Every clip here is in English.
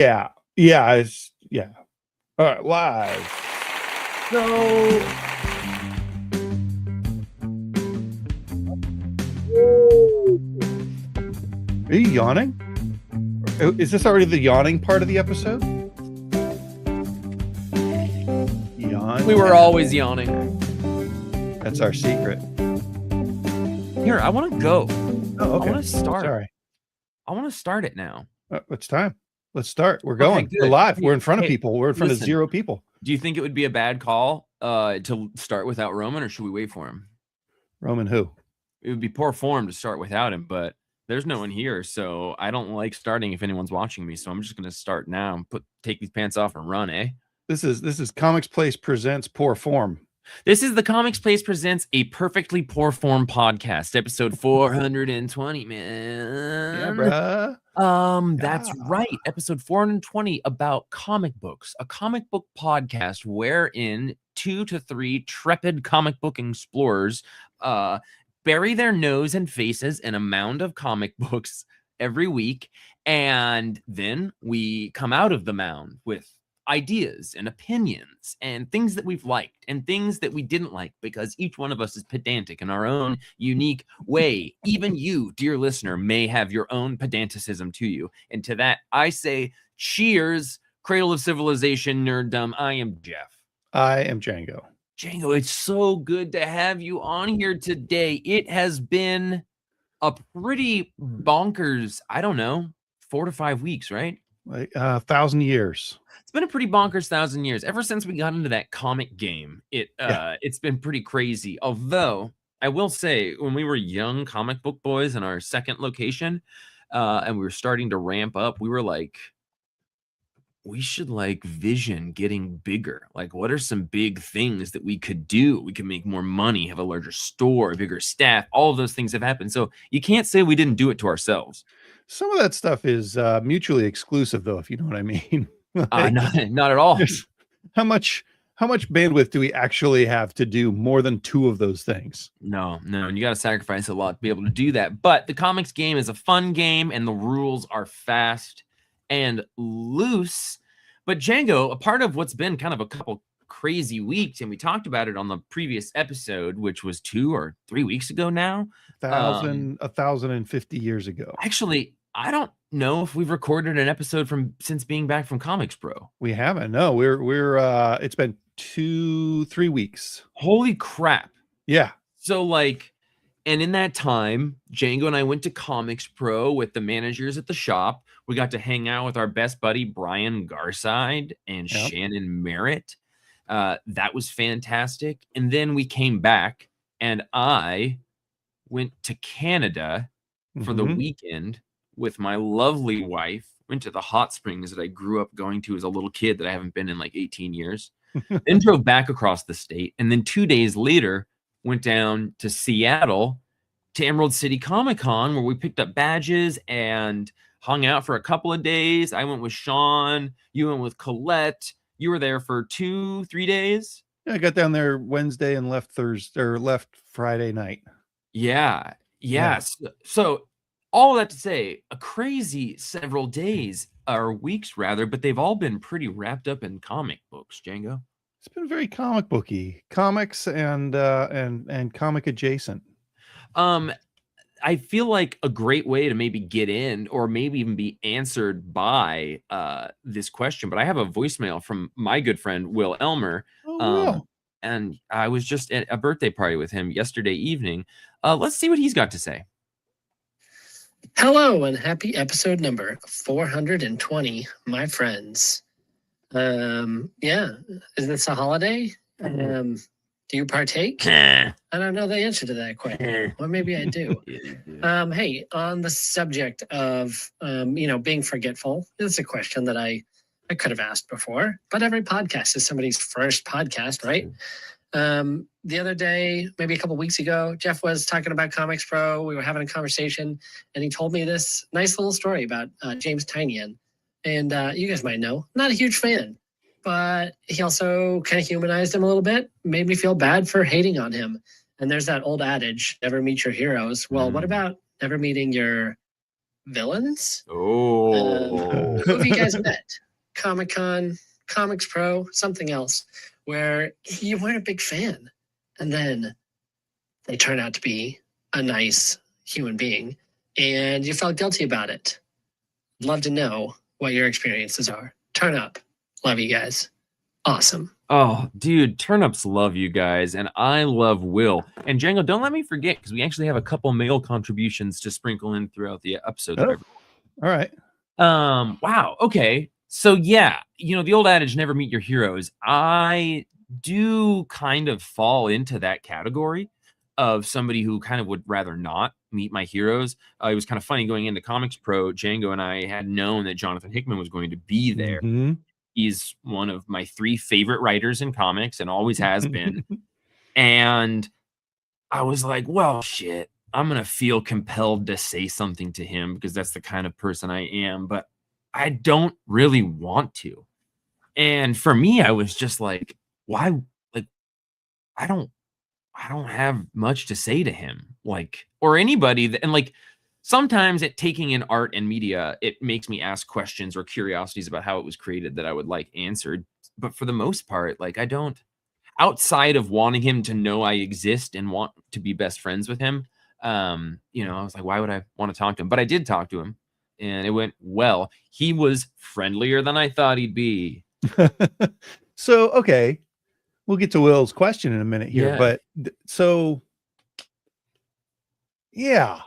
Yeah. Yeah. All right, live. So Are you yawning? Is this already the yawning part of the episode? Yawn. we were always yawning. That's our secret. Here, I want to go. Oh, okay. I want to start. Sorry. I want to start it now. It's time. Let's start. We're going. Okay, We're good. live. We're in front of Hey, people. We're in front listen. of 0 people. Do you think it would be a bad call to start without Roman, or should we wait for him? Roman who? It would be poor form to start without him, but there's no one here, so I don't like starting if anyone's watching me. So I'm just gonna start now and take these pants off and run, eh? This is Comics Place presents Poor Form. This is the Comics Place presents a perfectly poor form podcast, episode 420, man. Yeah, bruh. That's right, episode 420 about comic books, a comic book podcast wherein 2 to 3 trepid comic book explorers bury their nose and faces in a mound of comic books every week, and then we come out of the mound with ideas and opinions and things that we've liked and things that we didn't like, because each one of us is pedantic in our own unique way. Even you, dear listener, may have your own pedanticism to you. And to that, I say cheers, cradle of civilization, nerddom. I am Jeff. I am Django. Django, it's so good to have you on here today. It has been a pretty bonkers, I don't know, 4 to 5 weeks, right? Like 1,000 years. It's been a pretty bonkers 1,000 years. Ever since we got into that comic game, it's been pretty crazy. Although I will say, when we were young comic book boys in our second location, and we were starting to ramp up, we were like, we should vision getting bigger. Like, what are some big things that we could do? We could make more money, have a larger store, a bigger staff. All of those things have happened. So you can't say we didn't do it to ourselves. Some of that stuff is mutually exclusive, though, if you know what I mean. Not at all. How much bandwidth do we actually have to do more than 2 of those things? No, and you got to sacrifice a lot to be able to do that. But the comics game is a fun game, and the rules are fast and loose. But Django, a part of what's been kind of a couple crazy weeks, and we talked about it on the previous episode, which was 2 or 3 weeks ago now. 1,050 years ago. Actually, I don't know if we've recorded an episode since being back from Comics Pro. We haven't. No, we're it's been 2-3 weeks. Holy crap. Yeah. So and in that time, Django and I went to Comics Pro with the managers at the shop. We got to hang out with our best buddy, Brian Garside and Shannon Merritt. That was fantastic. And then we came back, and I went to Canada for the weekend with my lovely wife. Went to the hot springs that I grew up going to as a little kid that I haven't been in 18 years. Then drove back across the state. And then 2 days later, went down to Seattle to Emerald City Comic Con, where we picked up badges and hung out for a couple of days. I went with Sean. You went with Colette. You were there for 2-3 days. Yeah, I got down there Wednesday and left Friday night. Yeah. So all of that to say, a crazy several days, or weeks rather, but they've all been pretty wrapped up in comic books, Django. It's been very comic booky, comics and comic adjacent. I feel like a great way to maybe get in, or maybe even be answered by this question, but I have a voicemail from my good friend Will Elmer. Will. And I was just at a birthday party with him yesterday evening. Let's see what he's got to say. Hello and happy episode number 420, my friends. Isn't this a holiday? Do you partake? I don't know the answer to that question. Or maybe I do. Hey, on the subject of being forgetful, it's a question that I could have asked before, but every podcast is somebody's first podcast, right? The other day, maybe a couple weeks ago, Jeff was talking about Comics Pro. We were having a conversation, and he told me this nice little story about James Tynion. And you guys might know, not a huge fan, but he also kind of humanized him a little bit, made me feel bad for hating on him. And there's that old adage, never meet your heroes. Well, what about never meeting your villains. Oh. Who have you guys met? Comic-Con, Comics Pro, something else, where you weren't a big fan, and then they turn out to be a nice human being, and you felt guilty about it. Love to know what your experiences are. Turn up. Love you guys. Awesome. Oh, dude, turnips love you guys, and I love Will. And Django, don't let me forget, because we actually have a couple mail contributions to sprinkle in throughout the episode. Oh, all right. Wow. Okay. So yeah, the old adage, never meet your heroes. I do kind of fall into that category of somebody who kind of would rather not meet my heroes. It was kind of funny going into Comics Pro. Django and I had known that Jonathan Hickman was going to be there. Mhm. He's one of my 3 favorite writers in comics and always has been. And I was like, well, shit, I'm going to feel compelled to say something to him because that's the kind of person I am, but I don't really want to. And for me, I was just like, why? Like, I don't have much to say to him, like, or anybody that, and like, sometimes taking in art and media, it makes me ask questions or curiosities about how it was created that I would like answered. But for the most part, like, I don't, outside of wanting him to know I exist and want to be best friends with him, I was like, why would I want to talk to him? But I did talk to him and it went well. He was friendlier than I thought he'd be. So, okay, we'll get to Will's question in a minute here, Yeah. but so, yeah,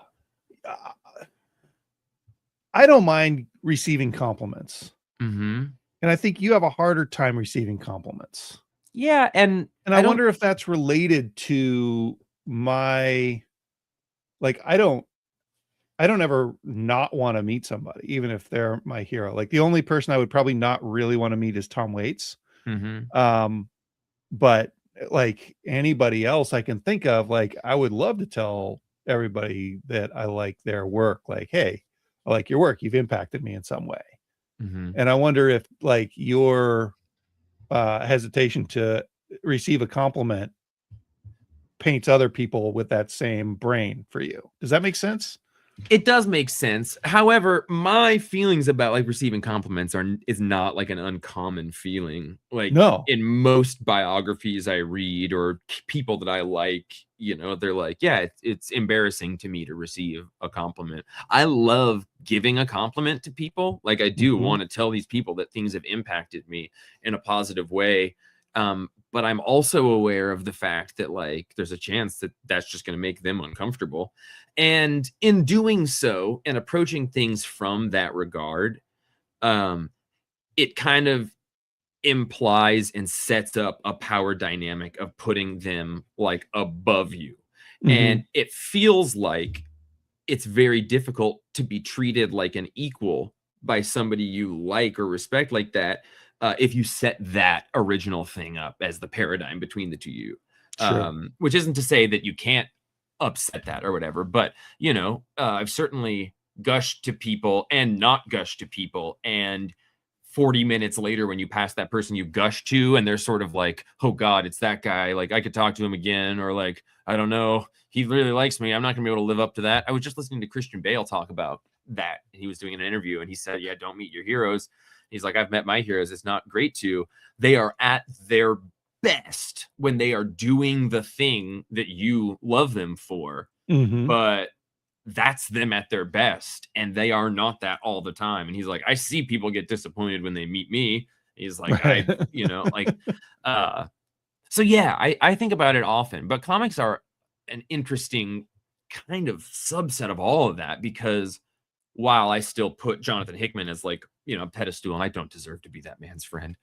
I don't mind receiving compliments. Mm-hmm. And I think you have a harder time receiving compliments. Yeah. And I wonder if that's related to my, like, I don't ever not want to meet somebody, even if they're my hero. Like, the only person I would probably not really want to meet is Tom Waits. Mm-hmm. But like anybody else I can think of, like, I would love to tell everybody that I like their work. Like, hey, I like your work. You've impacted me in some way. Mm-hmm. And I wonder if, like, your hesitation to receive a compliment paints other people with that same brain for you. Does that make sense? It does make sense. However, my feelings about like receiving compliments is not like an uncommon feeling. Like, No. in most biographies I read or people that I like, they're like, yeah, it's embarrassing to me to receive a compliment. I love giving a compliment to people. Like, I do want to tell these people that things have impacted me in a positive way. But I'm also aware of the fact that, like, there's a chance that that's just going to make them uncomfortable. And in doing so and approaching things from that regard, it kind of implies and sets up a power dynamic of putting them like above you. And it feels like it's very difficult to be treated like an equal by somebody you like or respect like that. If you set that original thing up as the paradigm between the two of you, which isn't to say that you can't upset that or whatever, but I've certainly gushed to people and not gushed to people, and 40 minutes later when you pass that person you gushed to and they're sort of like, oh god, it's that guy, like I could talk to him again, or like, I don't know, he really likes me, I'm not gonna be able to live up to that. I was just listening to Christian Bale talk about that. He was doing an interview and he said, yeah, don't meet your heroes. He's like, I've met my heroes, it's not great to. They are at their best when they are doing the thing that you love them for, but that's them at their best, and they are not that all the time. And he's like, I see people get disappointed when they meet me. He's like, so yeah, I think about it often, but comics are an interesting kind of subset of all of that, because while I still put Jonathan Hickman as like, a pedestal, and I don't deserve to be that man's friend,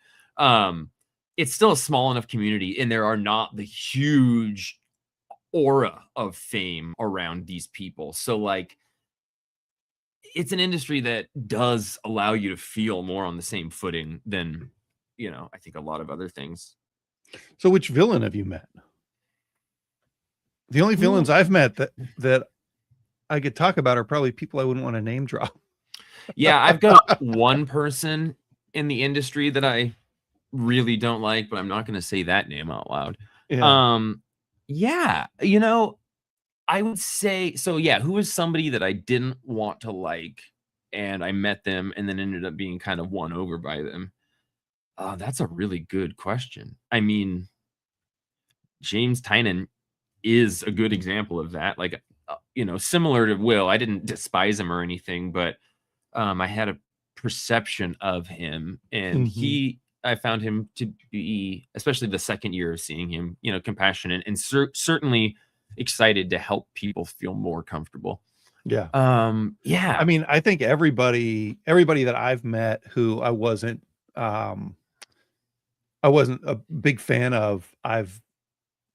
it's still a small enough community, and there are not the huge aura of fame around these people. So like, it's an industry that does allow you to feel more on the same footing than, I think a lot of other things. So which villain have you met? The only villains I've met that I could talk about are probably people I wouldn't want to name drop. Yeah, I've got one person in the industry that I really don't like, but I'm not going to say that name out loud. Yeah. Yeah, I would say so. Yeah, who was somebody that I didn't want to like, and I met them, and then ended up being kind of won over by them. That's a really good question. I mean, James Tynan is a good example of that. Like, similar to Will, I didn't despise him or anything, but I had a perception of him, and I found him to be, especially the second year of seeing him, compassionate and certainly excited to help people feel more comfortable. Yeah. Yeah. I mean, I think everybody that I've met who I wasn't a big fan of, I've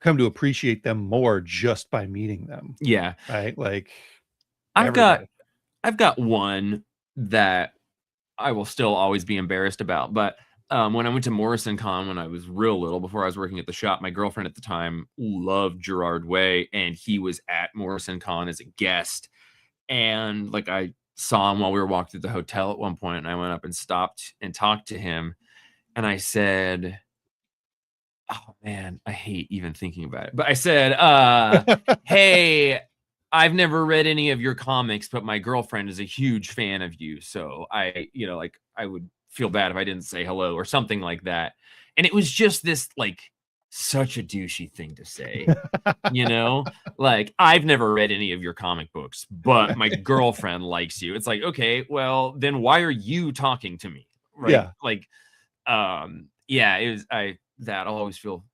come to appreciate them more just by meeting them. Yeah. Right. Like I've got one that I will still always be embarrassed about. But when I went to Morrison Con when I was real little, before I was working at the shop, my girlfriend at the time loved Gerard Way, and he was at Morrison Con as a guest. And like I saw him while we were walking through the hotel at one point, and I went up and stopped and talked to him. And I said, oh man, I hate even thinking about it. But I said, hey, I've never read any of your comics, but my girlfriend is a huge fan of you. So I would feel bad if I didn't say hello or something like that. And it was just this like such a douchey thing to say, like I've never read any of your comic books, but my girlfriend likes you. It's like, okay, well then why are you talking to me? Right. Yeah. Like, I'll always feel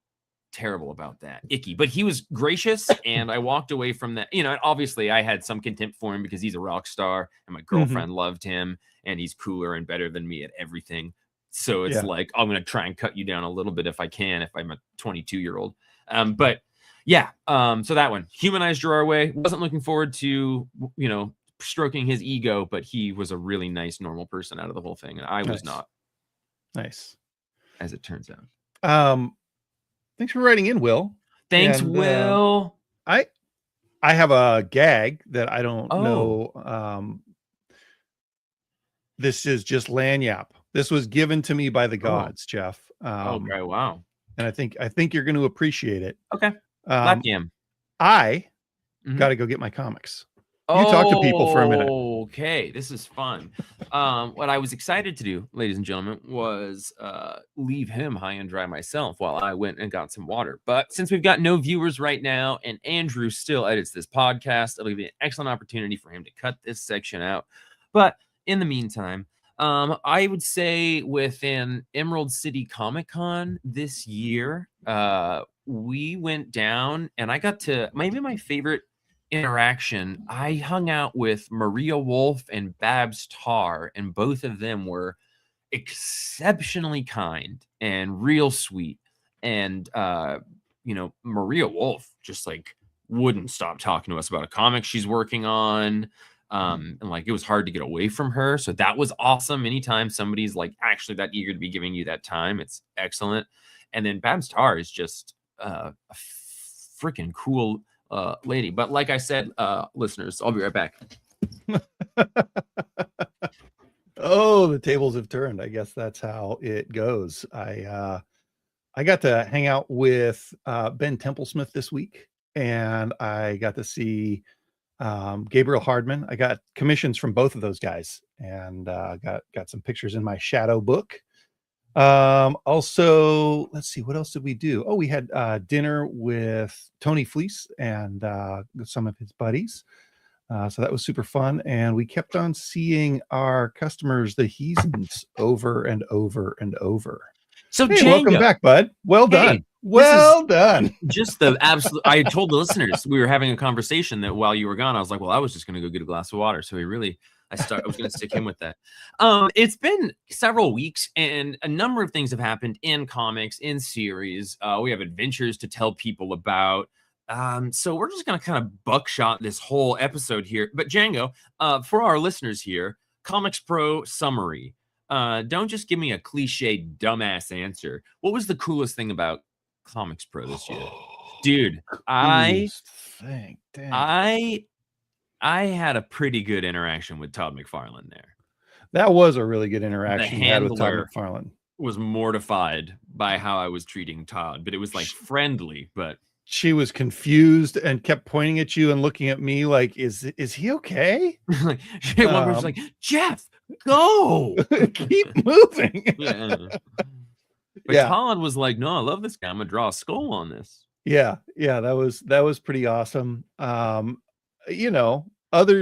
terrible about that. Icky. But he was gracious, and I walked away from that. Obviously I had some contempt for him because he's a rock star, and my girlfriend loved him, and he's cooler and better than me at everything. So it's like, I'm going to try and cut you down a little bit if I can, if I'm a 22-year-old. But yeah, so that one. Humanized Gerard Way. Wasn't looking forward to, stroking his ego, but he was a really nice, normal person out of the whole thing, and I was not. Nice. As it turns out. Thanks for writing in, Will. Thanks, Will. I have a gag that I don't know. This is just lanyap. This was given to me by the gods, Jeff. Okay, wow. And I think you're going to appreciate it. Okay. I got to go get my comics. You talk to people for a minute. Okay, this is fun. What I was excited to do, ladies and gentlemen, was leave him high and dry myself while I went and got some water. But since we've got no viewers right now, and Andrew still edits this podcast, it'll be an excellent opportunity for him to cut this section out. But in the meantime, I would say within Emerald City Comic Con this year, we went down, and I got to maybe my favorite interaction. I hung out with Maria Wolf and Babs Tarr, and both of them were exceptionally kind and real sweet. And Maria Wolf just like wouldn't stop talking to us about a comic she's working on. And like it was hard to get away from her. So that was awesome. Anytime somebody's like actually that eager to be giving you that time, it's excellent. And then Babs Tarr is just a freaking cool lady. But like I said, listeners, I'll be right back. Oh, the tables have turned. I guess that's how it goes. I got to hang out with Ben Templesmith this week, and I got to see Gabriel Hardman. I got commissions from both of those guys, and got some pictures in my shadow book. Also, let's see, what else did we do? Oh, we had dinner with Tony Fleece and some of his buddies. So that was super fun. And we kept on seeing our customers, the Heathens, over and over and over. So hey, welcome back, bud. Well done. Well done. Just the absolute. I told the listeners we were having a conversation that while you were gone, I was like, well, I was just going to go get a glass of water. So I was going to stick him with that. It's been several weeks, and a number of things have happened in comics, in series. We have adventures to tell people about. So we're just going to kind of buckshot this whole episode here. But Django, for our listeners here, Comics Pro summary. Don't just give me a cliche dumbass answer. What was the coolest thing about Comics Pro this year? Dude, I had a pretty good interaction with Todd McFarlane there. That was a really good interaction The you had with Todd handler McFarlane. Was mortified by how I was treating Todd, but it was like friendly, but she was confused and kept pointing at you and looking at me like, is he okay? Like, one person's like, Jeff, go. Keep moving. Yeah. But Yeah. Todd was like, no, I love this guy. I'm gonna draw a skull on this. Yeah. That was pretty awesome. You know,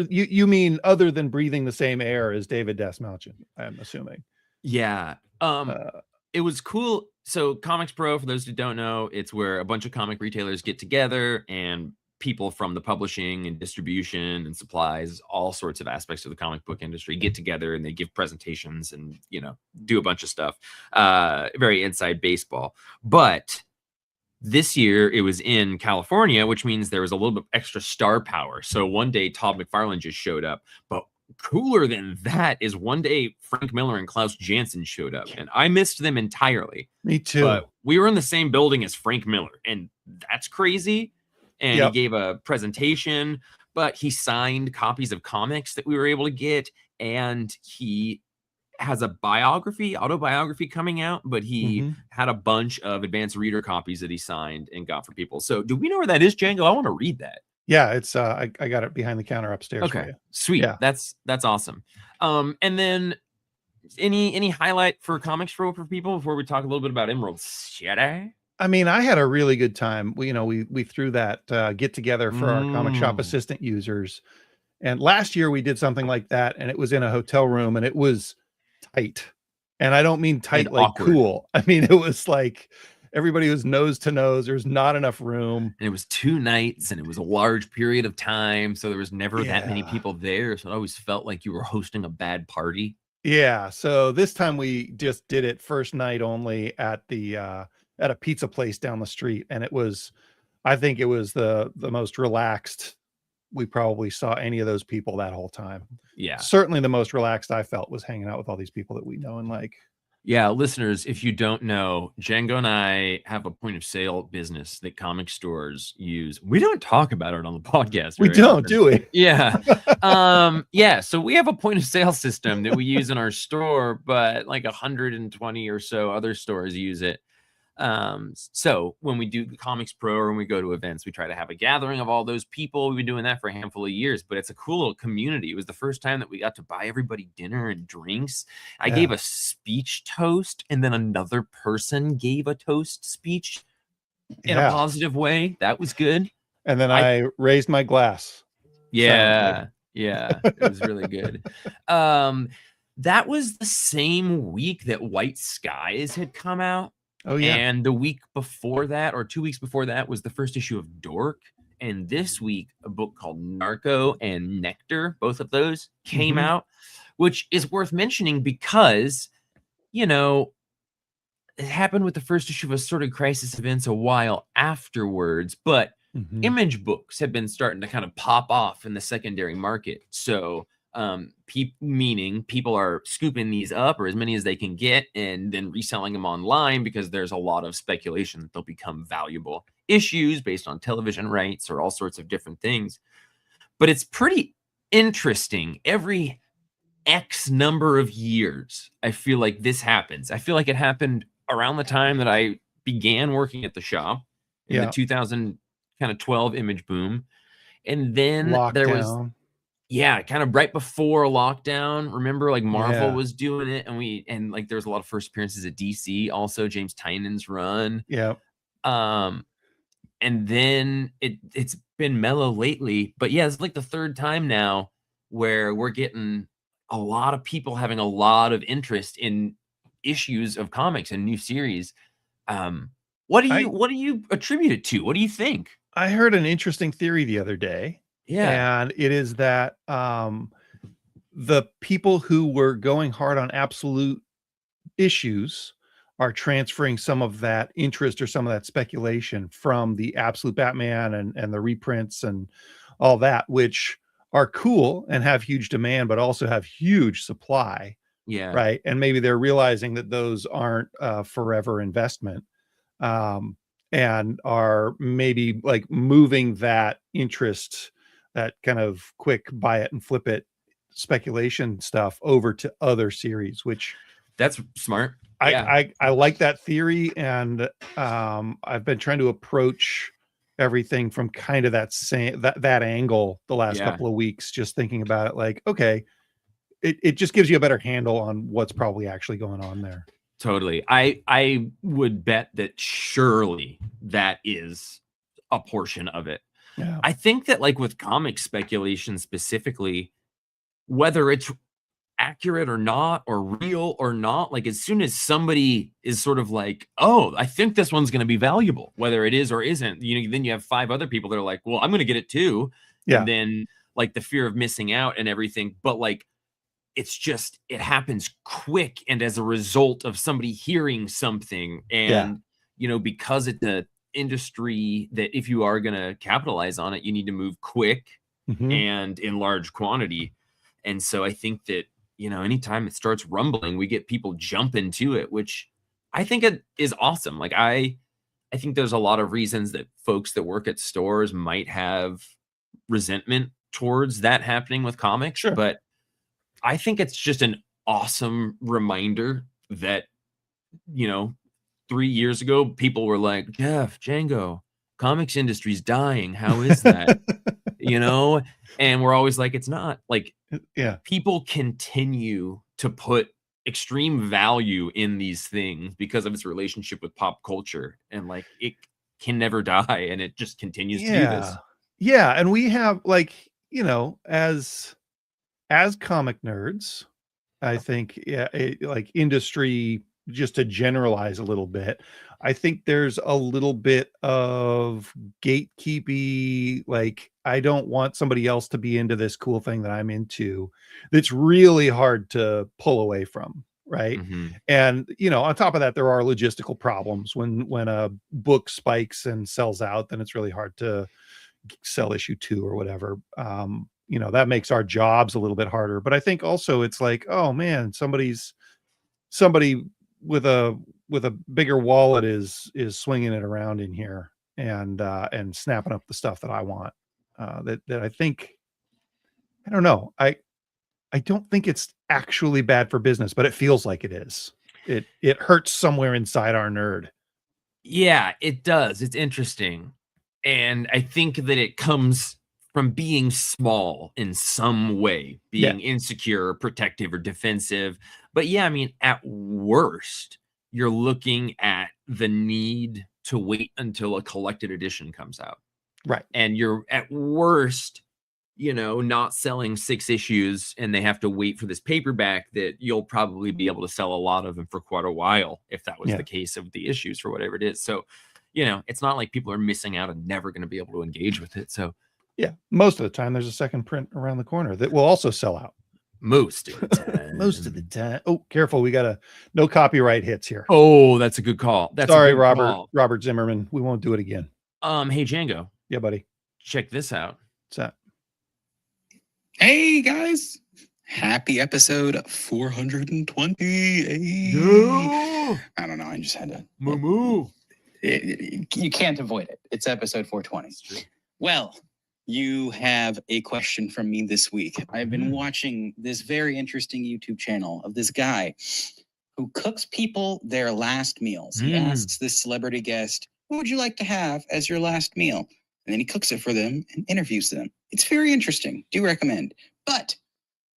you mean other than breathing the same air as David Dasmalchian, I'm assuming. Yeah. It was cool. So Comics Pro, for those who don't know, it's where a bunch of comic retailers get together and people from the publishing and distribution and supplies, all sorts of aspects of the comic book industry get together and they give presentations and, you know, do a bunch of stuff. Very inside baseball. But this year it was in California, which means there was a little bit extra star power. So one day Todd McFarlane just showed up, but cooler than that is one day Frank Miller and Klaus Janson showed up, and I missed them entirely. Me too. But we were in the same building as Frank Miller, and that's crazy. And he gave a presentation, but he signed copies of comics that we were able to get, and he has a autobiography coming out, but he had a bunch of advanced reader copies that he signed and got for people. So do we know where that is, Django? I want to read that. Yeah, it's I got it behind the counter upstairs. Okay, sweet. Yeah. That's awesome. And then any highlight for Comics Pro for people before we talk a little bit about Emerald City? I mean, I had a really good time. We threw that get together for our comic shop assistant users, and last year we did something like that, and it was in a hotel room, and it was tight. And I don't mean tight like awkward. Cool. I mean, it was like everybody was nose to nose. There's not enough room. And it was 2 nights and it was a large period of time. So there was never that many people there. So it always felt like you were hosting a bad party. Yeah. So this time we just did it first night only at a pizza place down the street. And I think it was the most relaxed we probably saw any of those people that whole time. Yeah. Certainly the most relaxed I felt was hanging out with all these people that we know and like. Yeah, listeners, if you don't know, Django and I have a point of sale business that comic stores use. We don't talk about it on the podcast. We don't, do we? Yeah. Yeah. So we have a point of sale system that we use in our store, but like 120 or so other stores use it. So when we do the Comics Pro or when we go to events, we try to have a gathering of all those people. We've been doing that for a handful of years, but it's a cool little community. It was the first time that we got to buy everybody dinner and drinks. I gave a speech toast, and then another person gave a toast speech in a positive way. That was good. And then I raised my glass. Yeah. Yeah. It was really good. That was the same week that White Skies had come out. Oh, yeah. And the week before that, or 2 weeks before that, was the first issue of Dork. And this week, a book called Narco and Nectar, both of those came out, which is worth mentioning because, you know, it happened with the first issue of Assorted Crisis Events a while afterwards, but image books have been starting to kind of pop off in the secondary market. So meaning people are scooping these up, or as many as they can get, and then reselling them online because there's a lot of speculation that they'll become valuable issues based on television rights or all sorts of different things. But it's pretty interesting. Every X number of years, I feel like this happens. I feel like it happened around the time that I began working at the shop in the 2012 image boom. And then there was kind of right before lockdown. Remember, like Marvel was doing it, and like there's a lot of first appearances at DC. Also, James Tynan's run. Yeah. And then it's been mellow lately, but yeah, it's like the third time now where we're getting a lot of people having a lot of interest in issues of comics and new series. What do you attribute it to? What do you think? I heard an interesting theory the other day. Yeah. And it is that the people who were going hard on absolute issues are transferring some of that interest or some of that speculation from the absolute Batman and the reprints and all that, which are cool and have huge demand, but also have huge supply. Yeah. Right. And maybe they're realizing that those aren't a forever investment. And are maybe like moving that interest, that kind of quick buy it and flip it speculation stuff over to other series, which that's smart. I like that theory. And I've been trying to approach everything from kind of that angle the last Yeah. couple of weeks, just thinking about it like, okay, it just gives you a better handle on what's probably actually going on there. Totally. I would bet that surely that is a portion of it. Yeah. I think that like with comic speculation specifically, whether it's accurate or not, or real or not, like as soon as somebody is sort of like, oh, I think this one's going to be valuable, whether it is or isn't, then you have 5 other people that are like, well, I'm going to get it too. Yeah. And then like the fear of missing out and everything. But like, it happens quick. And as a result of somebody hearing something and, because it's an industry that if you are going to capitalize on it, you need to move quick and in large quantity. And so I think that, anytime it starts rumbling, we get people jump into it, which I think it is awesome. Like I think there's a lot of reasons that folks that work at stores might have resentment towards that happening with comics, Sure. but I think it's just an awesome reminder that, 3 years ago, people were like, Jeff, Django, comics industry's dying. How is that? And we're always like, it's not. Like, people continue to put extreme value in these things because of its relationship with pop culture. And like, it can never die. And it just continues to do this. Yeah. And we have like, as comic nerds, I think, like industry, just to generalize a little bit, I think there's a little bit of gatekeepy, like, I don't want somebody else to be into this cool thing that I'm into. That's really hard to pull away from. Right. And, on top of that, there are logistical problems when a book spikes and sells out, then it's really hard to sell issue 2 or whatever. That makes our jobs a little bit harder. But I think also it's like, oh man, somebody with a bigger wallet is swinging it around in here and snapping up the stuff that I want. That I think, I don't know. I don't think it's actually bad for business, but it feels like it is. It hurts somewhere inside our nerd. Yeah, it does. It's interesting. And I think that it comes from being small in some way, being insecure, protective, or defensive. But yeah, I mean, at worst, you're looking at the need to wait until a collected edition comes out. Right. And you're at worst, not selling 6 issues and they have to wait for this paperback that you'll probably be able to sell a lot of them for quite a while if that was the case of the issues for whatever it is. So, it's not like people are missing out and never going to be able to engage with it. So, yeah, most of the time there's a second print around the corner that will also sell out. Most of the time. Most of the time. Oh, careful. We got no copyright hits here. Oh, that's a good call. Sorry, Robert Zimmerman. We won't do it again. Hey, Django. Yeah, buddy. Check this out. What's that? Hey, guys. Happy episode 420. Hey. Yeah. I don't know. I just had to. Moo. You can't avoid it. It's episode 420. Well, you have a question from me this week. I've been watching this very interesting YouTube channel of this guy who cooks people their last meals. He asks this celebrity guest, what would you like to have as your last meal? And then he cooks it for them and interviews them. It's very interesting. Do recommend. But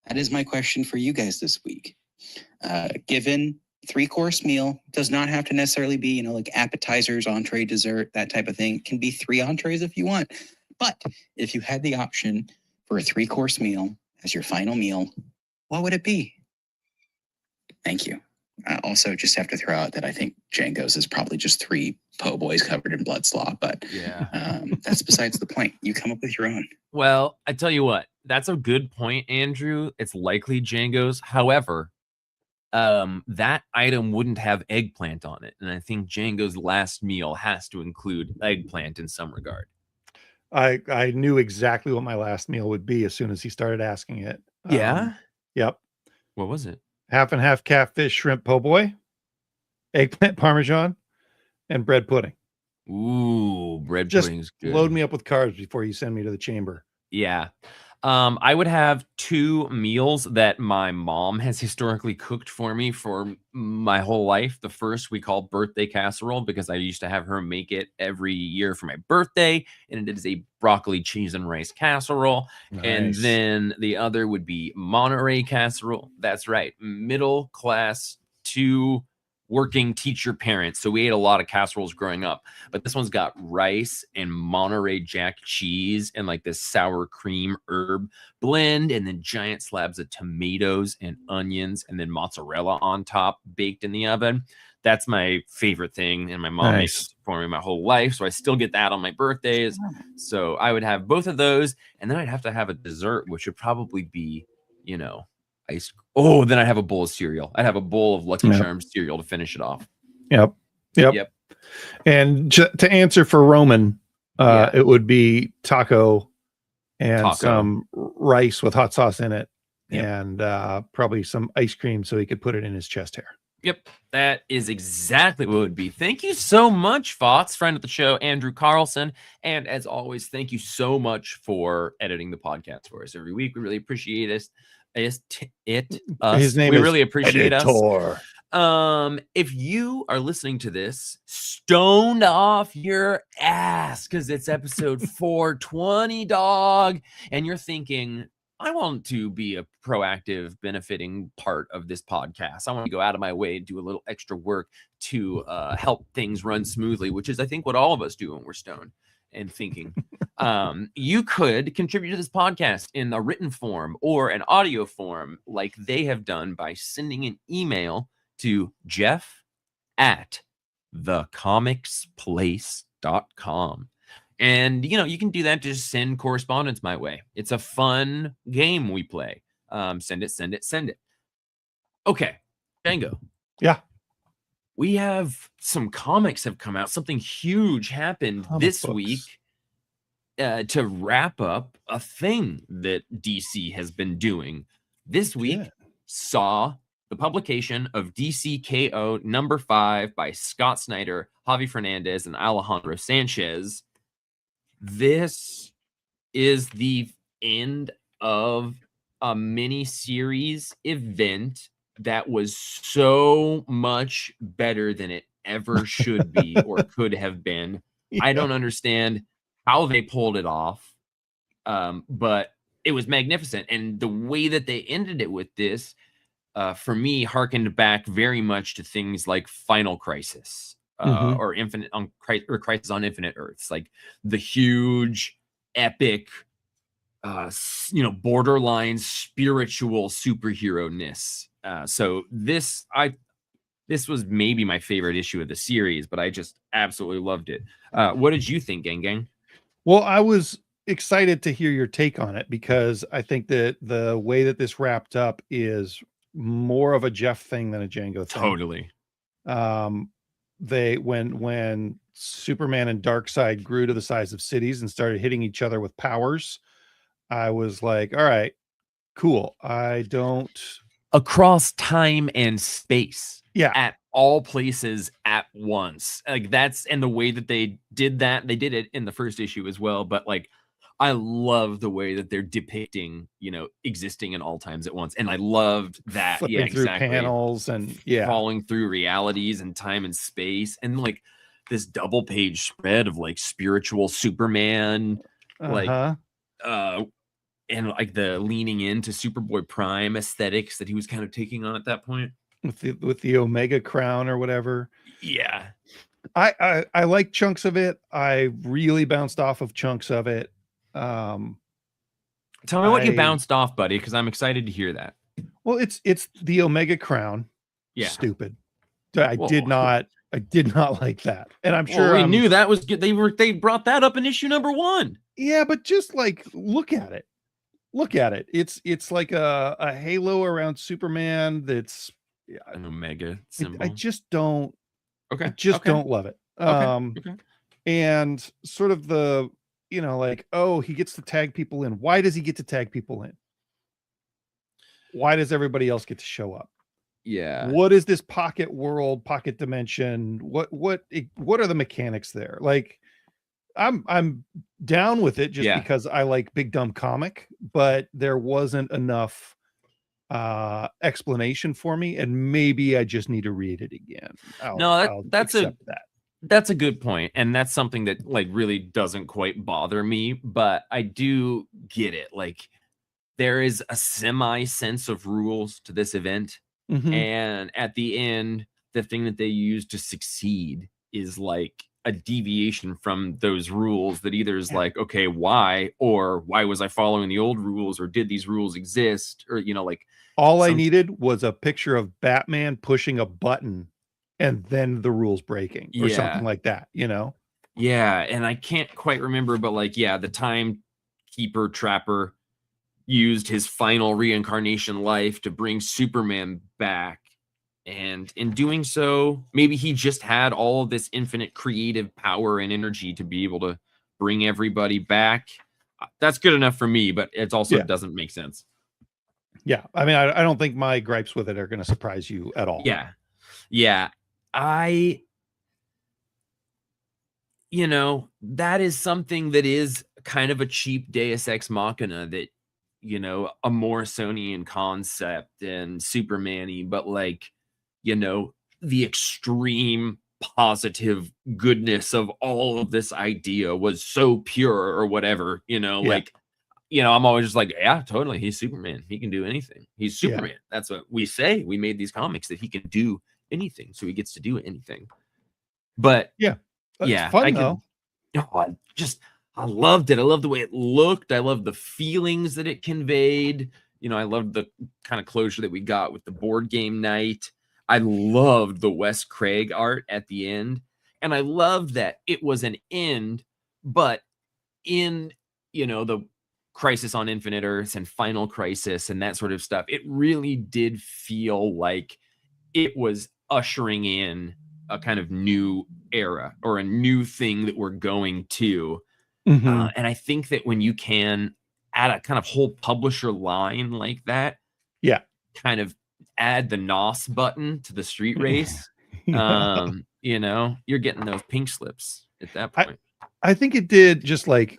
that is my question for you guys this week. Given 3-course meal, does not have to necessarily be, like appetizers, entree, dessert, that type of thing. It can be 3 entrees if you want. But if you had the option for a 3-course meal as your final meal, what would it be? Thank you. Also, just have to throw out that I think Django's is probably just 3 po' boys covered in blood slaw, but that's besides the point. You come up with your own. Well, I tell you what, that's a good point, Andrew. It's likely Django's. However, that item wouldn't have eggplant on it. And I think Django's last meal has to include eggplant in some regard. I knew exactly what my last meal would be as soon as he started asking it. Yeah? Yep. What was it? Half and half catfish, shrimp po' boy, eggplant parmesan, and bread pudding. Ooh, bread Just pudding's good. load me up with carbs before you send me to the chamber. Yeah. I would have 2 meals that my mom has historically cooked for me for my whole life. The first we call birthday casserole because I used to have her make it every year for my birthday, and it is a broccoli, cheese, and rice casserole. And Nice. then the other would be Monterey casserole. That's right, middle class to working teacher parents. So we ate a lot of casseroles growing up, but this one's got rice and Monterey Jack cheese and like this sour cream herb blend, and then giant slabs of tomatoes and onions, and then mozzarella on top, baked in the oven. That's my favorite thing, and my mom makes Nice. it for me my whole life, so I still get that on my birthdays. So I would have both of those, and then I'd have to have a dessert, which would probably be, ice. Oh, then I'd have a bowl of cereal. I'd have a bowl of Lucky Yep. Charms cereal to finish it off. Yep. And to answer for Roman, Yeah. it would be taco and Taco. some rice with hot sauce in it, Yep. and probably some ice cream so he could put it in his chest hair. Yep, that is exactly what it would be. Thank you so much, Fox, friend of the show, Andrew Carlson. And as always, thank you so much for editing the podcast for us every week. We really appreciate it. Us. His name we is really appreciate us. Editor. If you are listening to this stoned off your ass because it's episode 420, dog, and you're thinking, I want to be a proactive, benefiting part of this podcast. I want to go out of my way and do a little extra work to help things run smoothly, which is, I think, what all of us do when we're stoned and thinking. You could contribute to this podcast in a written form or an audio form like they have done by sending an email to jeff@thecomicsplace.com. And, you can do that. Just send correspondence my way. It's a fun game we play. Send it. Okay, Django. Yeah. We have some comics have come out. Something huge happened Comic this books. week to wrap up a thing that DC has been doing. This week Yeah. saw the publication of DCKO number 5 by Scott Snyder, Javi Fernandez, and Alejandro Sanchez. This is the end of a mini-series event that was so much better than it ever should be or could have been. I don't understand how they pulled it off, but it was magnificent. And the way that they ended it with this, for me, harkened back very much to things like Final Crisis. Mhm. Or Crisis on Infinite Earths, like the huge, epic, borderline spiritual superhero-ness. So this was maybe my favorite issue of the series, but I just absolutely loved it. What did you think, Gang? Well, I was excited to hear your take on it because I think that the way that this wrapped up is more of a Jeff thing than a Django thing. Totally. When Superman and Darkseid grew to the size of cities and started hitting each other with powers, I was like, all right, cool. Across time and space. Yeah. At all places at once. Like and the way that they did that, they did it in the first issue as well, but like I love the way that they're depicting, existing in all times at once. And I loved that. Flipping Yeah, through exactly. panels and falling through realities and time and space, and like this double page spread of like spiritual Superman, and like the leaning into Superboy Prime aesthetics that he was kind of taking on at that point. with the Omega crown or whatever. Yeah. I like chunks of it. I really bounced off of chunks of it. Tell me what you bounced off, buddy, because I'm excited to hear that. Well, it's the Omega crown. Yeah. Stupid. I did not like that. And I'm sure we knew that was good. They brought that up in issue number 1. Yeah, but just like look at it. It's like a halo around Superman that's an Omega symbol. I just don't don't love it. Okay. And sort of the he gets to tag people in. Why does he get to tag people in? Why does everybody else get to show up? Yeah. What is this pocket world, pocket dimension? What are the mechanics there? Like, I'm down with it just Yeah. because I like Big Dumb Comic, but there wasn't enough explanation for me, and maybe I just need to read it again. I'll accept that. That's a good point, and that's something that like really doesn't quite bother me, but I do get it. Like there is a semi sense of rules to this event, Mhm. and at the end, the thing that they use to succeed is like a deviation from those rules that either is Yeah. like, okay, why, or why was I following the old rules, or did these rules exist, or like All I some needed was a picture of Batman pushing a button and then the rules breaking or something yeah. like that, you know? Yeah, and I can't quite remember, but like, yeah, the timekeeper trapper used his final reincarnation life to bring Superman back. And in doing so, maybe he just had all of this infinite creative power and energy to be able to bring everybody back. That's good enough for me, but it also Yeah. doesn't make sense. Yeah. I mean, I don't think my gripes with it are going to surprise you at all. Yeah. Yeah. That is something that is kind of a cheap Deus Ex Machina that, a Morrisonian concept and Superman-y, but like, the extreme positive goodness of all of this idea was so pure or whatever, Yeah. I'm always just like, yeah, totally. He's Superman. He can do anything. He's Yeah. Superman. That's what we say. We made these comics that he can do anything. So he gets to do anything. But Yeah. It's yeah, fun though. I loved it. I loved the way it looked. I loved the feelings that it conveyed. I loved the kind of closure that we got with the board game night. I loved the Wes Craig art at the end. And I loved that it was an end, but in, the Crisis on Infinite Earths and Final Crisis and that sort of stuff, it really did feel like it was ushering in a kind of new era or a new thing that we're going to. Mhm. And I think that when you can add a kind of whole publisher line like that, Yeah. kind of add the NOS button to the street race, Yeah. you're getting those pink slips at that point. I think it did just like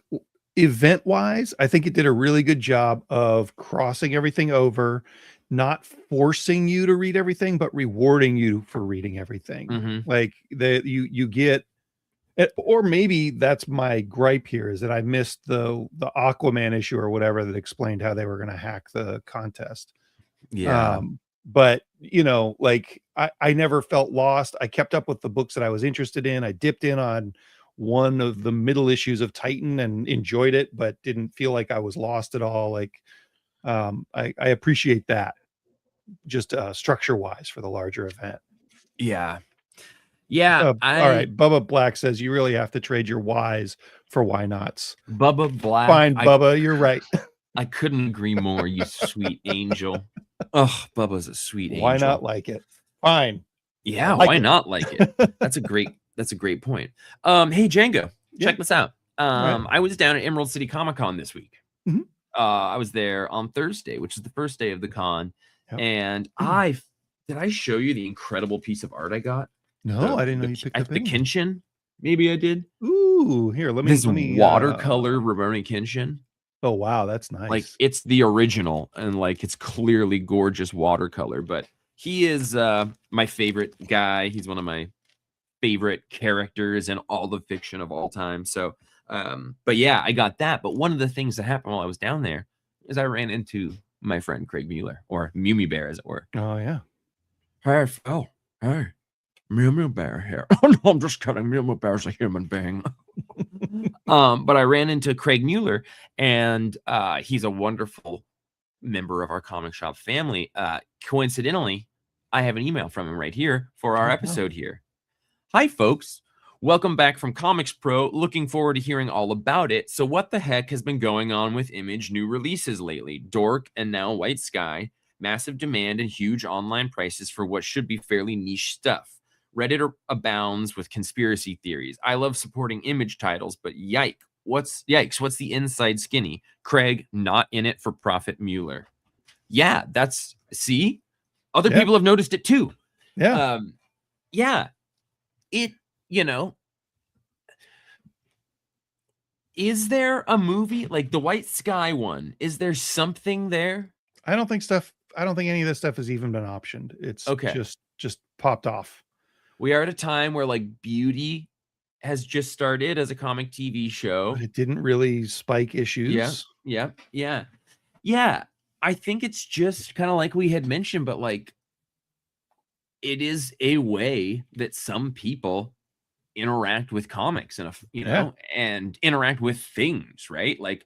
event wise, I think it did a really good job of crossing everything over, not forcing you to read everything, but rewarding you for reading everything. Mhm. Like you get or maybe that's my gripe here is that I missed the Aquaman issue or whatever that explained how they were going to hack the contest. Yeah. But like I never felt lost. I kept up with the books that I was interested in. I dipped in on one of the middle issues of Titan and enjoyed it, but didn't feel like I was lost at all. Like I appreciate that just structure wise for the larger event. Yeah. Yeah. All right. Bubba Black says you really have to trade your whys for why nots. Bubba Black. Fine, Bubba, you're right. I couldn't agree more, you sweet angel. Oh, Bubba's a sweet angel. Why not like it? Fine. Yeah, like why it. not like it? That's a great point. Hey Django, Yeah. check this out. Right. I was down at Emerald City Comic Con this week. Mhm. I was there on Thursday, which is the first day of the con. Yep. And did I show you the incredible piece of art I got? No, I didn't know you picked up the Kenshin. Maybe I did. Ooh, here, let me watercolor Rurouni Kenshin. Oh wow, that's nice. Like it's the original, and like it's clearly gorgeous watercolor. But he is my favorite guy. He's one of my favorite characters in all the fiction of all time. So, but yeah, I got that. But one of the things that happened while I was down there is I ran into my friend Craig Mueller, or Mew Bear, as it were. Oh yeah. Hey, Phil. Hey. Mew Bear here. Oh no, I'm just kidding. Mew Bear's a human being. But I ran into Craig Mueller, and he's a wonderful member of our comic shop family. Coincidentally, I have an email from him right here for our episode here. Hi, folks. Welcome back from Comics Pro. Looking forward to hearing all about it. So what the heck has been going on with Image new releases lately? Dork and now White Sky. Massive demand and huge online prices for what should be fairly niche stuff. Reddit abounds with conspiracy theories. I love supporting Image titles, but yikes, what's the inside skinny? Craig, not in it for profit Mueller. Yeah, see? Other people have noticed it too. Yeah. Yeah. It, Is there a movie like the White Sky one? Is there something there? I don't think any of this stuff has even been optioned. It's Okay. just popped off. We are at a time where like Beauty has just started as a comic TV show. But it didn't really spike issues. Yeah. I think it's just kind of like we had mentioned, but like it is a way that some people interact with comics and and interact with things, right? Like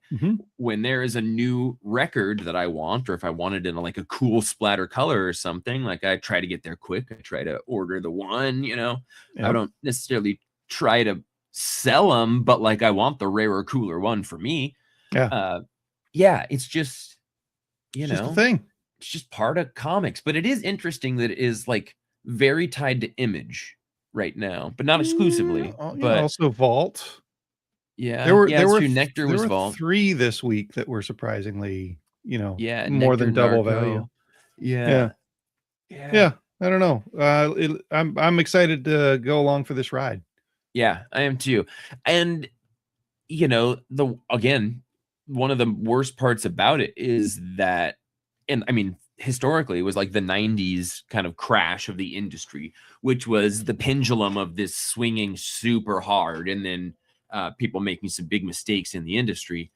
when there is a new record that I want, or if I wanted in like a cool splatter color or something, like I try to get there quick. I try to order the one, I don't necessarily try to sell them, but like I want the rarer, cooler one for me. It's just just a thing. It's just part of comics. But it is interesting that it is like very tied to Image right now, but not exclusively. But also Vault. Yeah, there were Nectar was Vault. 3 this week that were surprisingly, more Nectar, than double Narco. value. Yeah. I don't know. I'm excited to go along for this ride. Yeah, I am too. And one of the worst parts about it is that, and I mean, historically, it was like the 90s kind of crash of the industry, which was the pendulum of this swinging super hard, and then people making some big mistakes in the industry.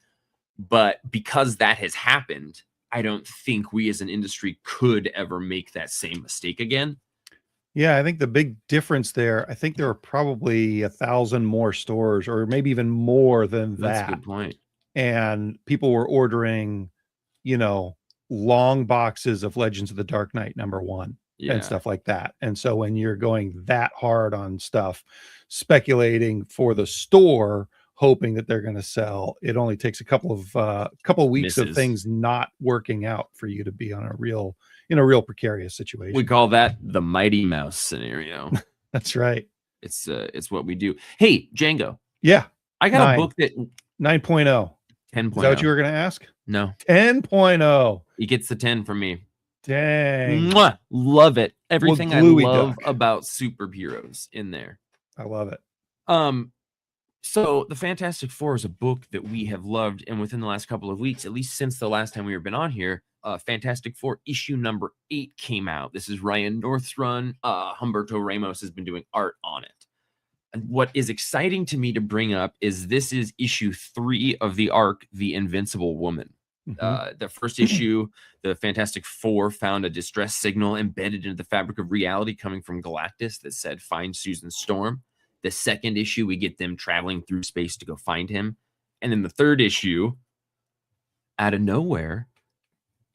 But because that has happened, I don't think we as an industry could ever make that same mistake again. Yeah, I think the big difference there, I think there are probably 1,000 more stores, or maybe even more than that. That's a good point. And people were ordering, long boxes of Legends of the Dark Knight #1 and stuff like that. And so when you're going that hard on stuff, speculating for the store, hoping that they're going to sell, it only takes a couple of weeks of things not working out for you to be on a real precarious situation. We call that the Mighty Mouse scenario. That's right. It's what we do. Hey, Django. Yeah. I got a book that 9.0. 10.0. Is that what you were going to ask? No. 10.0. He gets the 10 from me. Dang. Mwah! Love it. Everything I love duck. about superheroes in there. I love it. So the Fantastic Four is a book that we have loved, and within the last couple of weeks, at least since the last time we have been on here, Fantastic Four issue number 8 came out. This is Ryan North's run. Humberto Ramos has been doing art on it. And what is exciting to me to bring up is this is issue 3 of the arc, The Invincible Woman. The first issue, the Fantastic Four found a distress signal embedded into the fabric of reality coming from Galactus that said, "Find Susan Storm." The second issue, we get them traveling through space to go find him. And then the third issue, out of nowhere,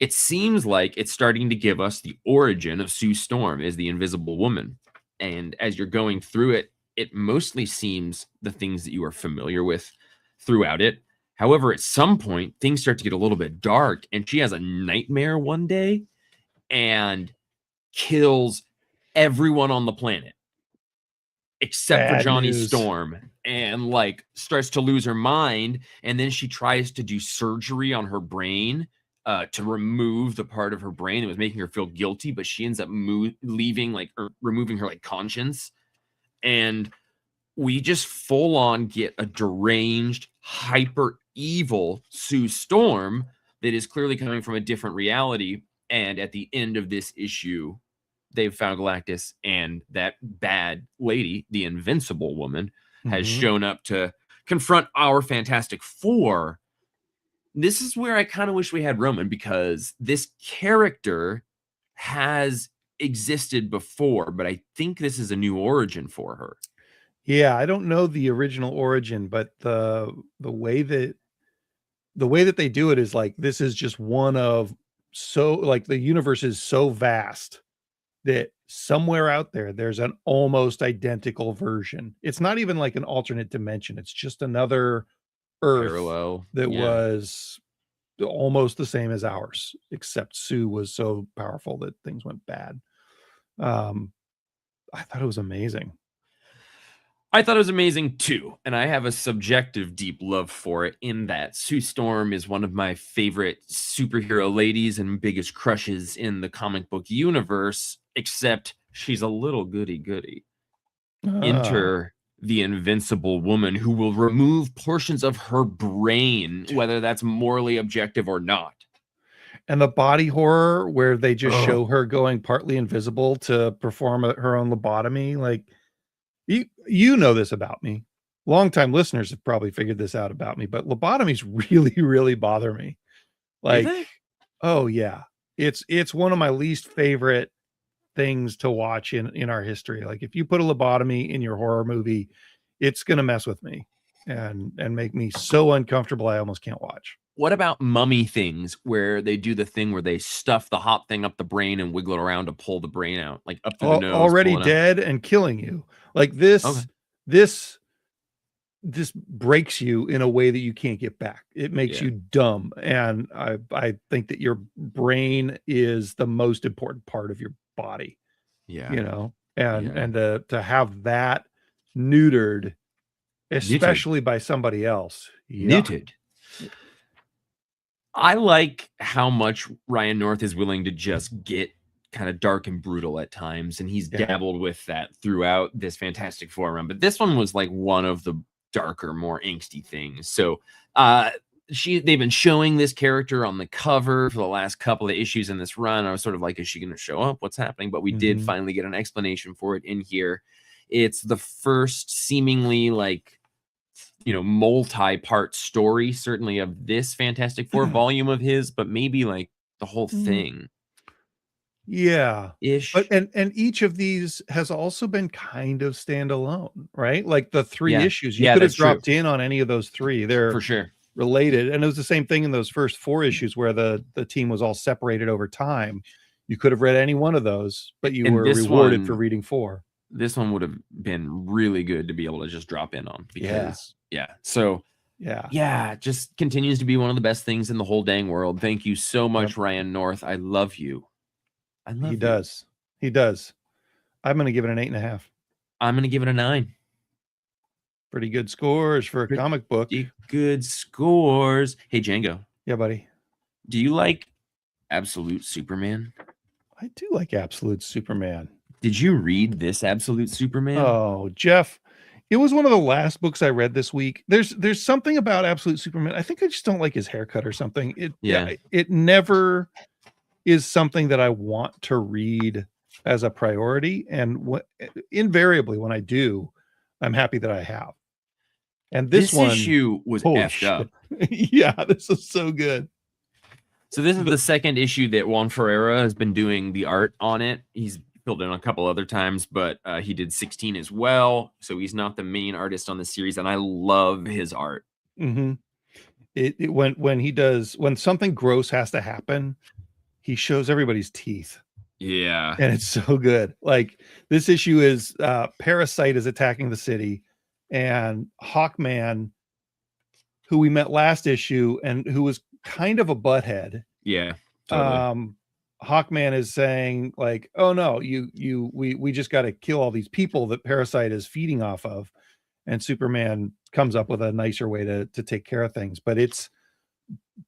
it seems like it's starting to give us the origin of Sue Storm as the Invisible Woman. And as you're going through it, it mostly seems the things that you are familiar with throughout it. However, at some point, things start to get a little bit dark, and she has a nightmare one day and kills everyone on the planet except for Johnny Storm, and like starts to lose her mind. And then she tries to do surgery on her brain to remove the part of her brain that was making her feel guilty, but she ends up removing her like conscience. And we just full on get a deranged, hyper evil Sue Storm that is clearly coming from a different reality. And at the end of this issue, they've found Galactus, and that bad lady, the Invincible Woman, has shown up to confront our Fantastic Four. This is where I kind of wish we had Roman, because this character has existed before, but I think this is a new origin for her. Yeah, I don't know the original origin, but the way that they do it is like, this is just one of, so like the universe is so vast that somewhere out there's an almost identical version. It's not even like an alternate dimension. It's just another Earth parallel that was almost the same as ours, except Sue was so powerful that things went bad. I thought it was amazing. I thought it was amazing too, and I have a subjective deep love for it, in that Sue Storm is one of my favorite superhero ladies and biggest crushes in the comic book universe, except she's a little goody-goody. Enter the invincible woman who will remove portions of her brain, whether that's morally objective or not. And the body horror where they just Ugh. show her going partly invisible to perform her own lobotomy. Like, you know this about me. Longtime listeners have probably figured this out about me, but lobotomies really, really bother me. Like, oh yeah, it's one of my least favorite things to watch in our history. Like, if you put a lobotomy in your horror movie, it's gonna mess with me and make me so uncomfortable I almost can't watch. What about mummy things where they do the thing where they stuff the hot thing up the brain and wiggle it around to pull the brain out, like up through the nose? Already dead and killing you. Like this, Okay. this breaks you in a way that you can't get back. It makes you dumb. And I think that your brain is the most important part of your body. Yeah. You know, and to have that neutered, especially by somebody else. Neutered. I like how much Ryan North is willing to just get kind of dark and brutal at times, and he's dabbled with that throughout this Fantastic Four run. But this one was like one of the darker, more angsty things. So they've been showing this character on the cover for the last couple of issues in this run. I was sort of like, is she going to show up? What's happening? But we did finally get an explanation for it in here. It's the first seemingly like, you know, multi-part story, certainly of this Fantastic Four volume of his, but maybe like the whole thing. Yeah. Ish. But and each of these has also been kind of standalone, right? Like the 3 issues. You could have dropped in on any of those 3. They're for sure related. And it was the same thing in those first 4 issues where the team was all separated over time. You could have read any one of those, but you were rewarded for reading 4. This one would have been really good to be able to just drop in on because so just continues to be one of the best things in the whole dang world. Thank you so much, Ryan North. I love you. He does. I'm gonna give it an 8.5. I'm gonna give it a 9. Pretty good scores for a comic book. Good scores. Hey Django. Yeah, buddy. Do you like Absolute Superman? I do like Absolute Superman. Did you read this Absolute Superman? Oh, Jeff, it was one of the last books I read this week. There's something about Absolute Superman. I think I just don't like his haircut or something. It never is something that I want to read as a priority. And invariably when I do, I'm happy that I have. And this one issue was effed up. Yeah, this is so good. So this is the second issue that Juan Ferreira has been doing the art on it. He's filled in a couple other times, but he did 16 as well. So he's not the main artist on the series, and I love his art. When something gross has to happen, he shows everybody's teeth. Yeah. And it's so good. Like this issue is Parasite is attacking the city, and Hawkman, who we met last issue and who was kind of a butthead. Yeah. Totally. Hawkman is saying like, oh no, we just got to kill all these people that Parasite is feeding off of. And Superman comes up with a nicer way to take care of things, but it's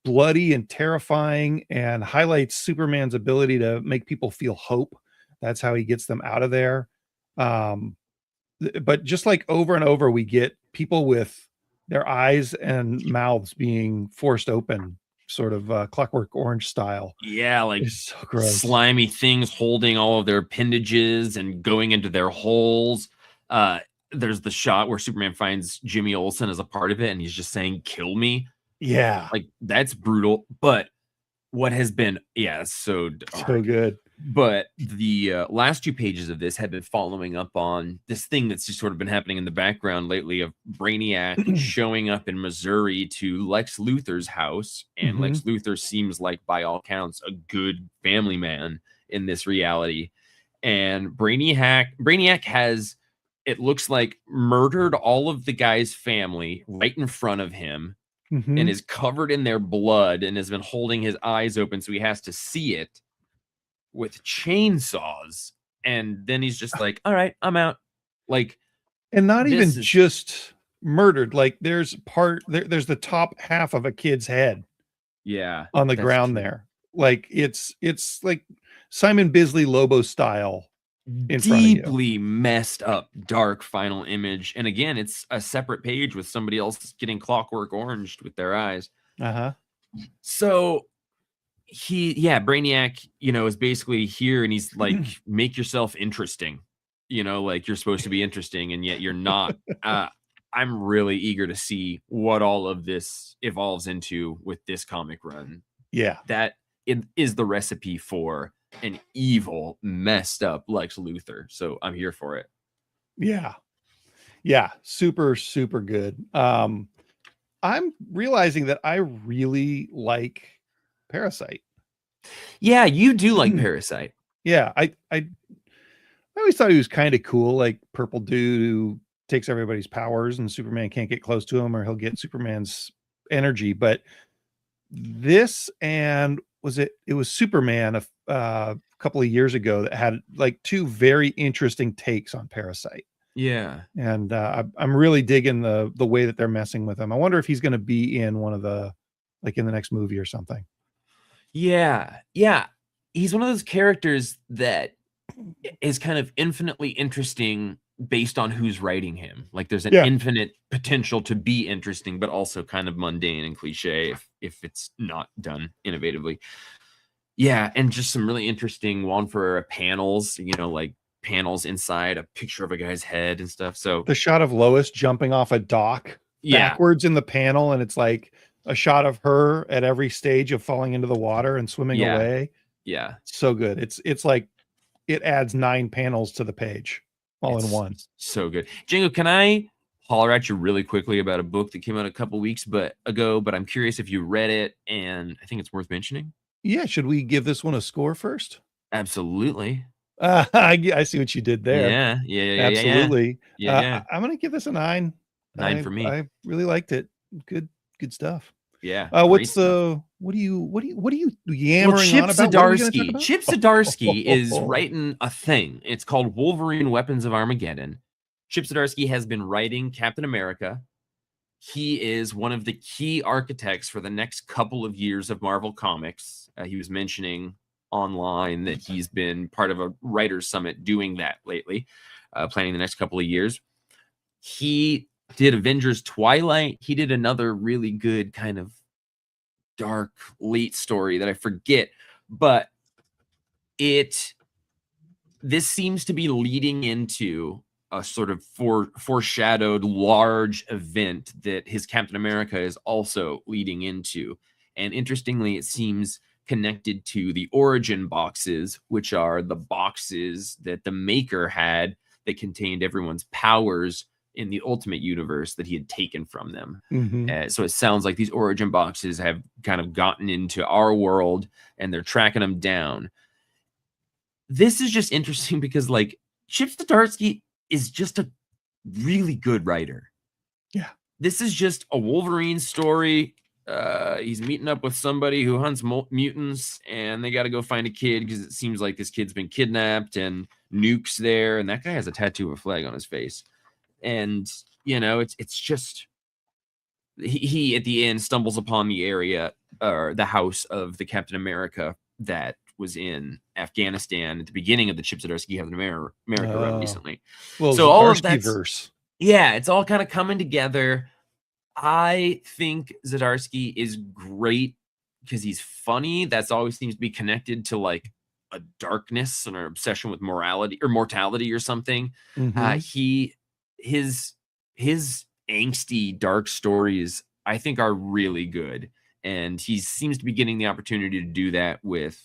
bloody and terrifying and highlights Superman's ability to make people feel hope. That's how he gets them out of there. But just like over and over, we get people with their eyes and mouths being forced open, sort of Clockwork Orange style. Yeah, like it's so gross. Slimy things holding all of their appendages and going into their holes. There's the shot where Superman finds Jimmy Olsen as a part of it, and he's just saying, "Kill me." Yeah, like that's brutal. But what has been, so dark. So good. But the last 2 pages of this have been following up on this thing that's just sort of been happening in the background lately of Brainiac showing up in Missouri to Lex Luthor's house. And Lex Luthor seems like, by all counts, a good family man in this reality. And Brainiac has, it looks like, murdered all of the guy's family right in front of him. And is covered in their blood and has been holding his eyes open so he has to see it with chainsaws. And then he's just like, all right, I'm out. Like, and not even just murdered. Like there's the top half of a kid's head on the ground there. Like it's like Simon Bisley Lobo style in front of you. deeply messed up, dark final image. And again, it's a separate page with somebody else getting Clockwork Oranged with their eyes. So Brainiac, is basically here, and he's like, make yourself interesting, like you're supposed to be interesting, and yet you're not. I'm really eager to see what all of this evolves into with this comic run. Yeah. That it is the recipe for an evil, messed up Lex Luthor. So I'm here for it. Yeah. Yeah. Super, super good. I'm realizing that I really like Parasite. Yeah, you do like Parasite. Yeah. I always thought he was kind of cool, like purple dude who takes everybody's powers and Superman can't get close to him or he'll get Superman's energy. But this, and it was Superman a couple of years ago that had like two very interesting takes on Parasite. Yeah. And I'm really digging the way that they're messing with him. I wonder if he's going to be in one of the, like in the next movie or something. Yeah. Yeah. He's one of those characters that is kind of infinitely interesting based on who's writing him. Like there's an infinite potential to be interesting, but also kind of mundane and cliche if it's not done innovatively. Yeah. And just some really interesting Juan Ferreira panels, like panels inside a picture of a guy's head and stuff. So the shot of Lois jumping off a dock backwards in the panel, and it's like a shot of her at every stage of falling into the water and swimming away. Yeah. So good. It's like it adds 9 panels to the page all in one. So good. Django, can I holler at you really quickly about a book that came out a couple weeks ago, but I'm curious if you read it, and I think it's worth mentioning. Yeah. Should we give this one a score first? Absolutely. I see what you did there. Yeah. Absolutely. Yeah. I'm going to give this a 9. 9 for me. I really liked it. Good stuff. Yeah. What are you yammering on about? Chip Zdarsky is writing a thing. It's called Wolverine Weapons of Armageddon. Chip Zdarsky has been writing Captain America. He is one of the key architects for the next couple of years of Marvel Comics. He was mentioning online that he's been part of a writers summit doing that lately, planning the next couple of years. He did Avengers Twilight. He did another really good kind of dark late story that I forget, but this seems to be leading into a sort of foreshadowed large event that his Captain America is also leading into. And interestingly, it seems connected to the origin boxes, which are the boxes that the maker had that contained everyone's powers in the Ultimate Universe that he had taken from them. So it sounds like these origin boxes have kind of gotten into our world and they're tracking them down. This is just interesting because like Chip Zdarsky is just a really good writer. Yeah. This is just a Wolverine story. He's meeting up with somebody who hunts mutants, and they got to go find a kid because it seems like this kid's been kidnapped, and Nuke's there, and that guy has a tattoo of a flag on his face. And it's just he at the end stumbles upon the area or the house of the Captain America that was in Afghanistan at the beginning of the Chip Zdarsky Captain America run recently. Well, so all of that verse. Yeah, it's all kind of coming together. I think Zdarsky is great because he's funny. That's always seems to be connected to like a darkness and an obsession with morality or mortality or something. His angsty dark stories I think are really good, and he seems to be getting the opportunity to do that with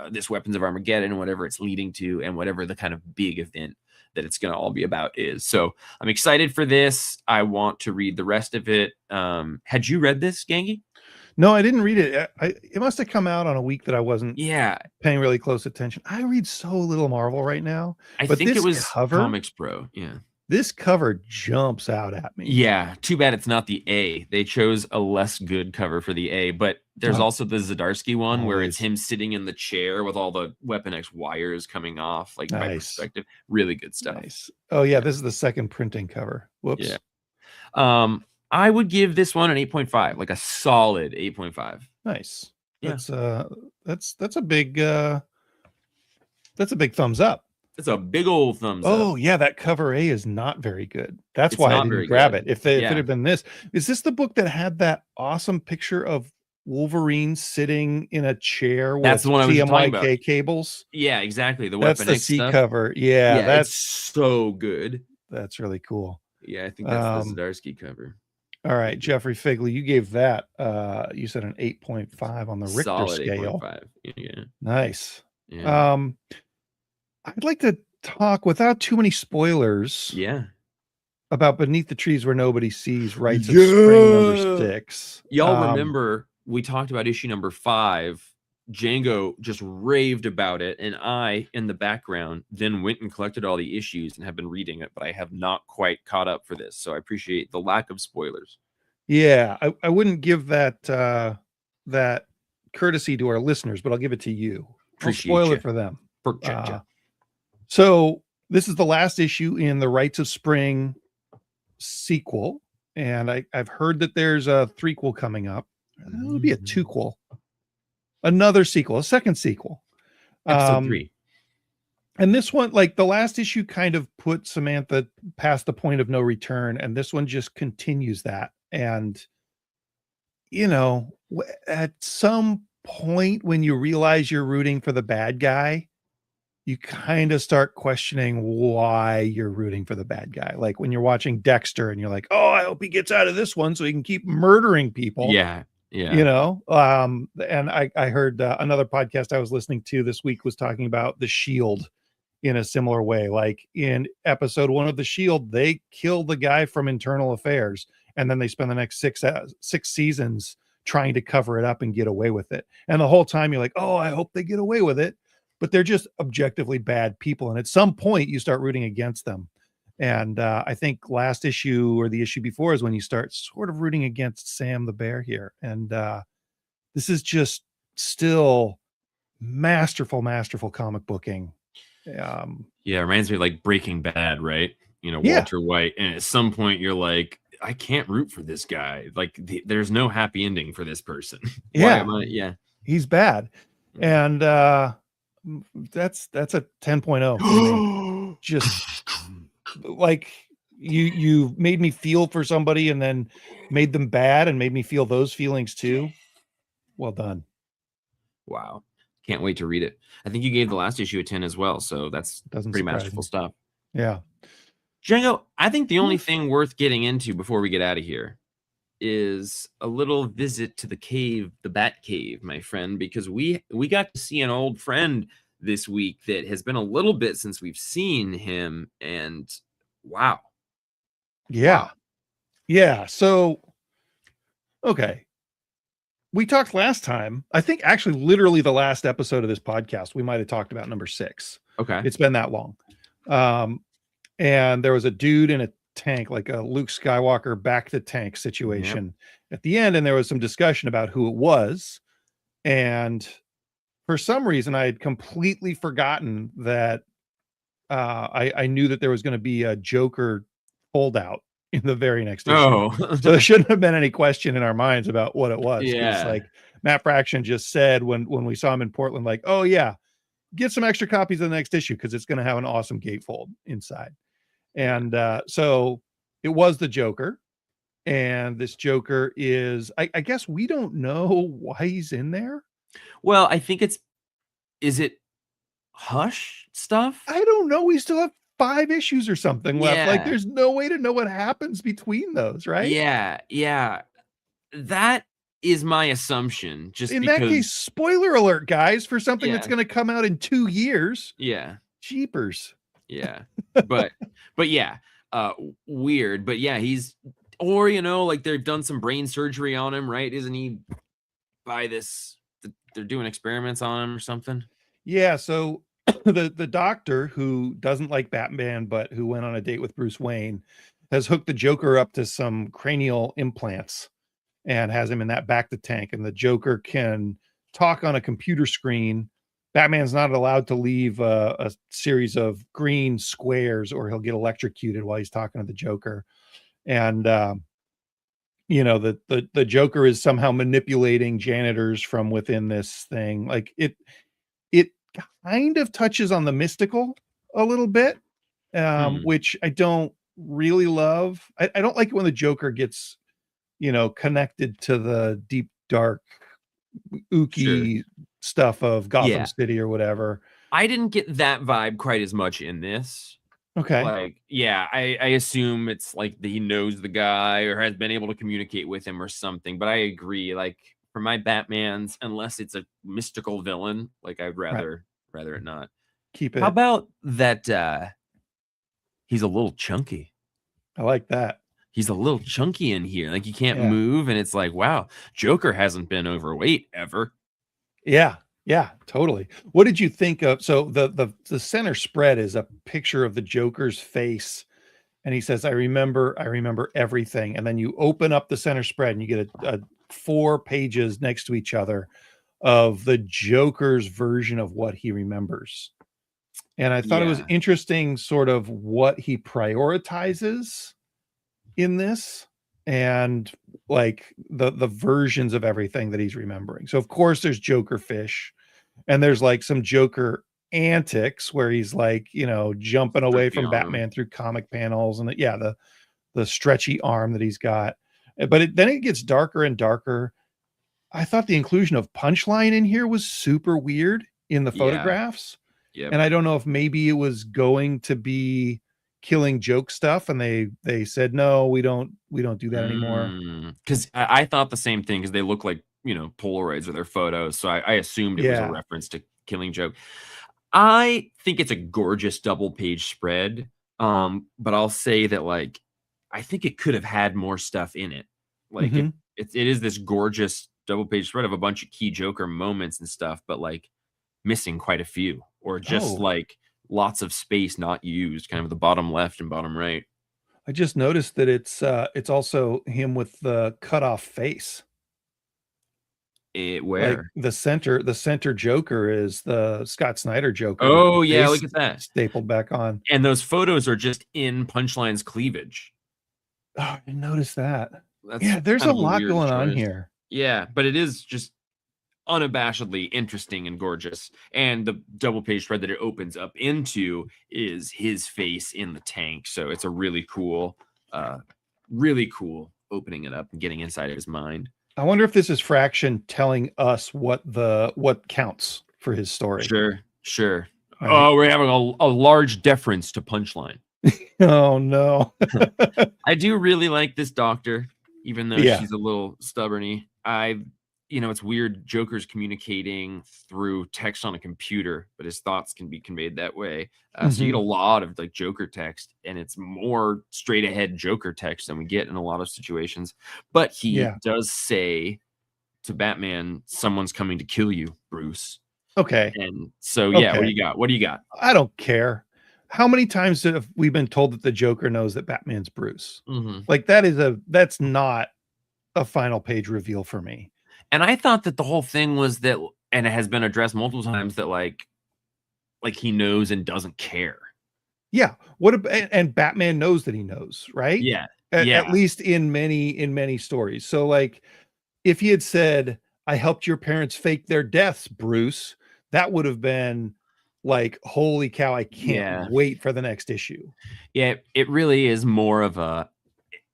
this Weapons of Armageddon and whatever it's leading to and whatever the kind of big event that it's going to all be about is. So I'm excited for this. I want to read the rest of it. Had you read this, Gangi? No, I didn't read it. It must have come out on a week that I wasn't paying really close attention. I read so little Marvel right now. I think it was Comics Pro. Yeah. This cover jumps out at me. Yeah. Too bad it's not the A. They chose a less good cover for the A, but there's also the Zdarsky one where it's him sitting in the chair with all the Weapon X wires coming off, like by perspective. Really good stuff. Nice. Oh yeah, this is the second printing cover. Whoops. Yeah. I would give this one an 8.5, like a solid 8.5. Nice. Yeah. That's a big thumbs up. It's a big old thumbs up. Oh yeah, that cover A is not very good. That's It's why I not didn't very grab good. it. If it Yeah. had been this, is this the book that had that awesome picture of Wolverine sitting in a chair with That's the one I was just talking about. CMYK cables? Yeah, exactly. The That's Weapon the X C stuff. cover. Yeah, it's that's so good. that's really cool. Yeah, I think that's the Zdarsky cover. All right, Jeffrey Figley, you gave that you said an 8.5 on the Richter Solid scale. 8.5. Yeah. Nice. Yeah. I'd like to talk without too many spoilers. Yeah. About Beneath the Trees Where Nobody Sees, Rites of Spring number 6. Y'all remember we talked about issue number 5. Django just raved about it, and I, in the background, then went and collected all the issues and have been reading it, but I have not quite caught up for this. So I appreciate the lack of spoilers. Yeah, I wouldn't give that that courtesy to our listeners, but I'll give it to you. Appreciate I'll spoil ya. it for them. Ya. So this is the last issue in the Rites of Spring sequel, and I've heard that there's a threequel coming up. It'll be a twoquel, another sequel, a second sequel. Episode 3. And this one, like the last issue, kind of put Samantha past the point of no return, and this one just continues that. And you know, at some point when you realize you're rooting for the bad guy, you kind of start questioning why you're rooting for the bad guy. Like when you're watching Dexter and you're like, oh, I hope he gets out of this one so he can keep murdering people. Yeah. Yeah. You know, and I heard another podcast I was listening to this week was talking about The Shield in a similar way. Like in episode 1 of The Shield, they kill the guy from Internal Affairs, and then they spend the next six seasons trying to cover it up and get away with it. And the whole time you're like, oh, I hope they get away with it. But they're just objectively bad people. And at some point you start rooting against them. And I think last issue or the issue before is when you start sort of rooting against Sam the Bear here. And this is just still masterful comic booking. Yeah, it reminds me of like Breaking Bad, right? You know, Yeah. Walter White. And at some point you're like, I can't root for this guy. Like there's no happy ending for this person. Yeah. Yeah. He's bad. And that's a 10.0 for me. Just like you made me feel for somebody and then made them bad and made me feel those feelings too. Well done. Wow. Can't wait to read it. I think you gave the last issue a 10 as well. So that's pretty masterful stuff. Yeah. Django, I think the only thing worth getting into before we get out of here is a little visit to the cave, the Bat Cave, my friend, because we got to see an old friend this week that has been a little bit since we've seen him, and wow. Yeah. Yeah. So, okay. We talked last time, I think actually literally the last episode of this podcast, we might have talked about number 6. Okay. It's been that long. And there was a dude in a tank, like a Luke Skywalker back to tank situation at the end. And there was some discussion about who it was. And for some reason, I had completely forgotten that I knew that there was going to be a Joker holdout in the very next issue. Oh, so there shouldn't have been any question in our minds about what it was. Yeah. It's like Matt Fraction just said when we saw him in Portland, like, oh yeah, get some extra copies of the next issue because it's going to have an awesome gatefold inside. And so it was the Joker. And this Joker is, I guess we don't know why he's in there. Well, I think is it Hush stuff? I don't know. We still have 5 issues or something left. Like Yeah. there's no way to know what happens between those, right? Yeah. That is my assumption. Just In because, that case, spoiler alert, guys, for something that's Yeah. going to come out in 2 years. yeah. Jeepers. Yeah. But yeah, weird. But yeah, or like they've done some brain surgery on him, right? Isn't he by this? They're doing experiments on him or something. Yeah. So the doctor who doesn't like Batman, but who went on a date with Bruce Wayne, has hooked the Joker up to some cranial implants and has him in that back to tank. And the Joker can talk on a computer screen. Batman's not allowed to leave a series of green squares or he'll get electrocuted while he's talking to the Joker. And, the Joker is somehow manipulating janitors from within this thing. Like it kind of touches on the mystical a little bit, Hmm. which I don't really love. I don't like it when the Joker gets, connected to the deep, dark, Sure. ooky stuff of Gotham Yeah. City or whatever. I didn't get that vibe quite as much in this. Okay. Like, yeah, I assume it's like he knows the guy or has been able to communicate with him or something. But I agree. Like for my Batmans, unless it's a mystical villain, like I'd Right. rather it not. Keep How it. about that he's a little chunky? I like that. He's a little chunky in here. Like he can't Yeah. move, and it's like, wow, Joker hasn't been overweight ever. Yeah. Yeah, totally. What did you think of? So the center spread is a picture of the Joker's face, and he says, I remember everything." And then you open up the center spread, and you get a 4 pages next to each other of the Joker's version of what he remembers. And I thought it was Yeah. interesting, sort of what he prioritizes in this, and like the versions of everything that he's remembering. So of course there's Joker fish, and there's like some Joker antics where he's like, jumping away Stretchy from arm. Batman through comic panels, and the stretchy arm that he's got. But then it gets darker and darker. I thought the inclusion of Punchline in here was super weird in the Yeah. photographs. Yep. And I don't know if maybe it was going to be Killing Joke stuff, and they said, no, we don't do that anymore. Because I thought the same thing because they look like Polaroids or their photos, so I assumed it was a Yeah. reference to Killing Joke. I think it's a gorgeous double page spread, but I'll say that like I think it could have had more stuff in it. Like Hmm. it is this gorgeous double page spread of a bunch of key Joker moments and stuff, but like missing quite a few, or just Oh, like lots of space not used, kind of the bottom left and bottom right. I just noticed that it's also him with the cut off face. It Like where? the center Joker is the Scott Snyder Joker with the Oh yeah, face look at that. stapled back on. And those photos are just in Punchline's cleavage. Oh, I didn't notice that. That's Yeah, there's kind a of a lot weird going on choice. here. Yeah, but it is just unabashedly interesting and gorgeous. And the double page spread that it opens up into is his face in the tank. So it's a really cool opening it up and getting inside of his mind. I wonder if this is Fraction telling us what counts for his story. Sure. Right? Oh, we're having a large deference to Punchline. Oh no. I do really like this doctor, even though Yeah. she's a little stubborny. It's weird. Joker's communicating through text on a computer, but his thoughts can be conveyed that way. So you get a lot of like Joker text, and it's more straight ahead Joker text than we get in a lot of situations. But he Yeah. does say to Batman, "Someone's coming to kill you, Bruce." Okay. And so, yeah, what do Okay. you got? What do you got? I don't care. How many times have we been told that the Joker knows that Batman's Bruce? Mhm. Like that's not a final page reveal for me. And I thought that the whole thing was that, and it has been addressed multiple times, that like he knows and doesn't care. Yeah. And Batman knows that he knows, right? Yeah. At, Yeah. at least in many stories. So like if he had said, "I helped your parents fake their deaths, Bruce," that would have been like, holy cow, I can't Yeah. wait for the next issue. Yeah. It really is more of a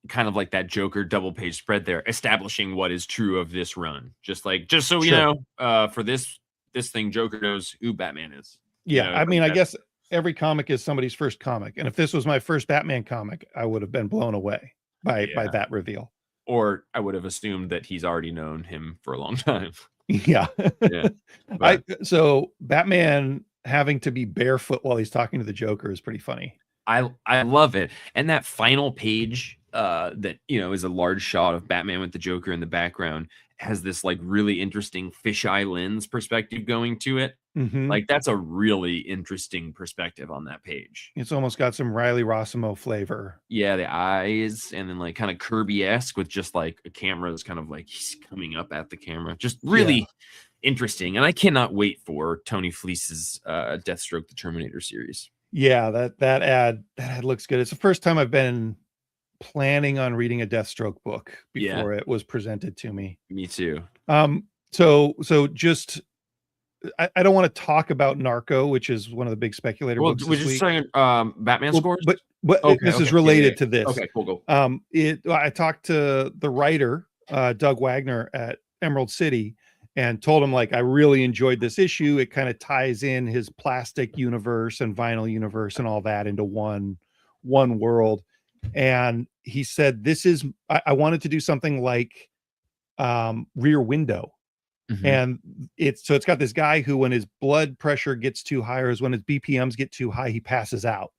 kind of like that Joker double page spread there, establishing what is true of this run. Just so we Sure. know, for this thing, Joker knows who Batman is. Yeah. I mean, I Like guess every comic is somebody's first comic. And if this was my first Batman comic, I would have been blown away by yeah. that reveal. Or I would have assumed that he's already known him for a long time. Yeah. Yeah. But So Batman having to be barefoot while he's talking to the Joker is pretty funny. I love it. And that final page that is a large shot of Batman with the Joker in the background has this like really interesting fisheye lens perspective going to it. Mhm. Like that's a really interesting perspective on that page. It's almost got some Riley Rossimo flavor. Yeah, the eyes, and then like kind of Kirby-esque with just like a camera that's kind of like he's coming up at the camera. Just really interesting. And I cannot wait for Tony Fleece's Deathstroke the Terminator series. Yeah, that ad looks good. It's the first time I've been planning on reading a Deathstroke book before it was presented to me. Me too. So just I don't want to talk about Narco, which is one of the big speculator Well, books we're this just week. saying Batman Well, scores. but Okay, this is okay. related Yeah. to this. Okay, cool. Go. I talked to the writer, Doug Wagner at Emerald City, and told him, like, I really enjoyed this issue. It kind of ties in his plastic universe and vinyl universe and all that into one world. And he said, I wanted to do something like Rear Window. Mhm. And it's got this guy who, when his blood pressure gets too high, or when his BPMs get too high, he passes out.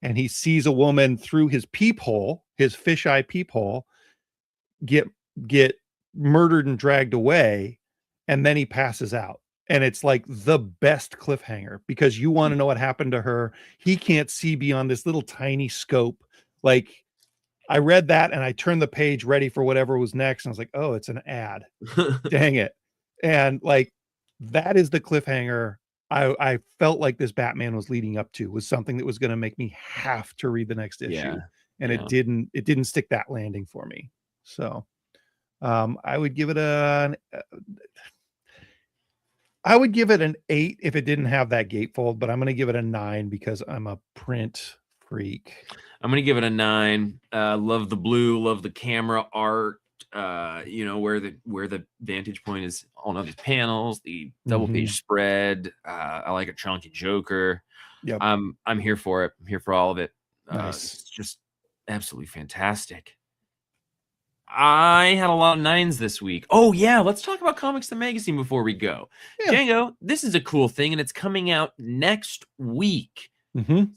And he sees a woman through his peephole, his fisheye peephole, get murdered and dragged away, and then he passes out. And it's like the best cliffhanger, because you want to know what happened to her. He can't see beyond this little tiny scope. Like, I read that and I turned the page ready for whatever was next, and I was like, oh, it's an ad. Dang it. And like, that is the cliffhanger I felt like this Batman was leading up to, was something that was going to make me have to read the next issue. Yeah, and yeah. it didn't stick that landing for me. So I would give it an 8 if it didn't have that gatefold, but I'm going to give it a 9 because I'm a print freak. I'm gonna give it a 9. Love the blue, love the camera art. Where the vantage point is on other panels, the double page spread. I like a chunky Joker. Yep. I'm here for it. I'm here for all of it. Nice. It's just absolutely fantastic. I had a lot of 9s this week. Oh yeah, let's talk about Comics the Magazine before we go. Yeah. Django, this is a cool thing, and it's coming out next week.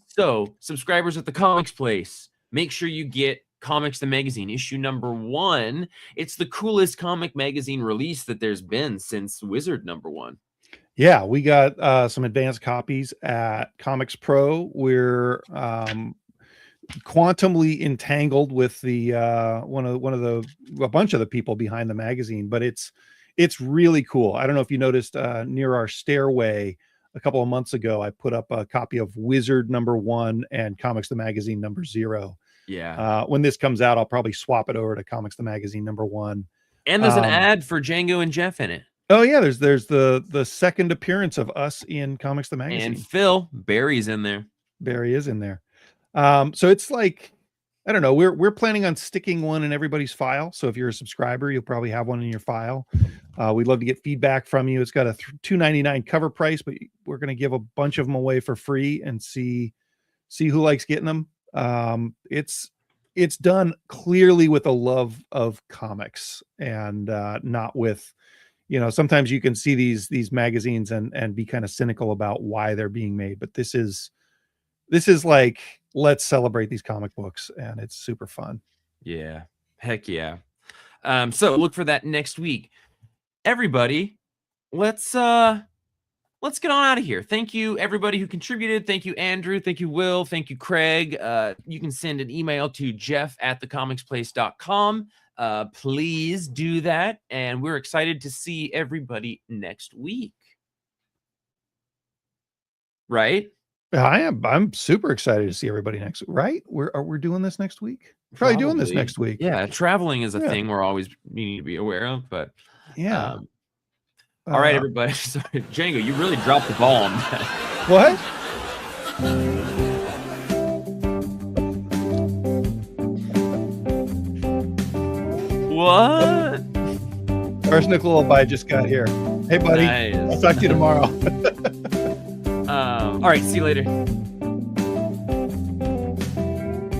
So subscribers at the Comics Place, make sure you get Comics the Magazine issue number 1. It's the coolest comic magazine release that there's been since Wizard number 1. Yeah, we got some advanced copies at Comics Pro. We're quantumly entangled with the a bunch of the people behind the magazine, but it's really cool. I don't know if you noticed near our stairway a couple of months ago, I put up a copy of Wizard number 1 and Comics the Magazine number 0. Yeah. When this comes out, I'll probably swap it over to Comics the Magazine number 1. And there's an ad for Django and Jeff in it. Oh yeah, there's the second appearance of us in Comics the Magazine. And Phil Barry's in there. Barry is in there. So it's like, I don't know, we're planning on sticking one in everybody's file. So if you're a subscriber, you'll probably have one in your file. We'd love to get feedback from you. It's got a $2.99 cover price, but we're going to give a bunch of them away for free and see who likes getting them. It's done clearly with a love of comics, and not with, sometimes you can see these magazines and be kind of cynical about why they're being made, but this is like, let's celebrate these comic books, and it's super fun. Yeah, heck yeah. So look for that next week. Everybody, let's get on out of here. Thank you, everybody who contributed. Thank you, Andrew. Thank you, Will. Thank you, Craig. You can send an email to jeff@thecomicsplace.com. Please do that. And we're excited to see everybody next week. Right? I'm super excited to see everybody next week. Right? We're doing this next week. Probably doing this next week. Yeah, traveling is a thing we're always needing to be aware of, but yeah. All right, everybody. Sorry, Django, you really dropped the ball on that. What? What? First Nickelback just got here. Hey, buddy. Nice. I'll talk to you tomorrow. All right, see you later.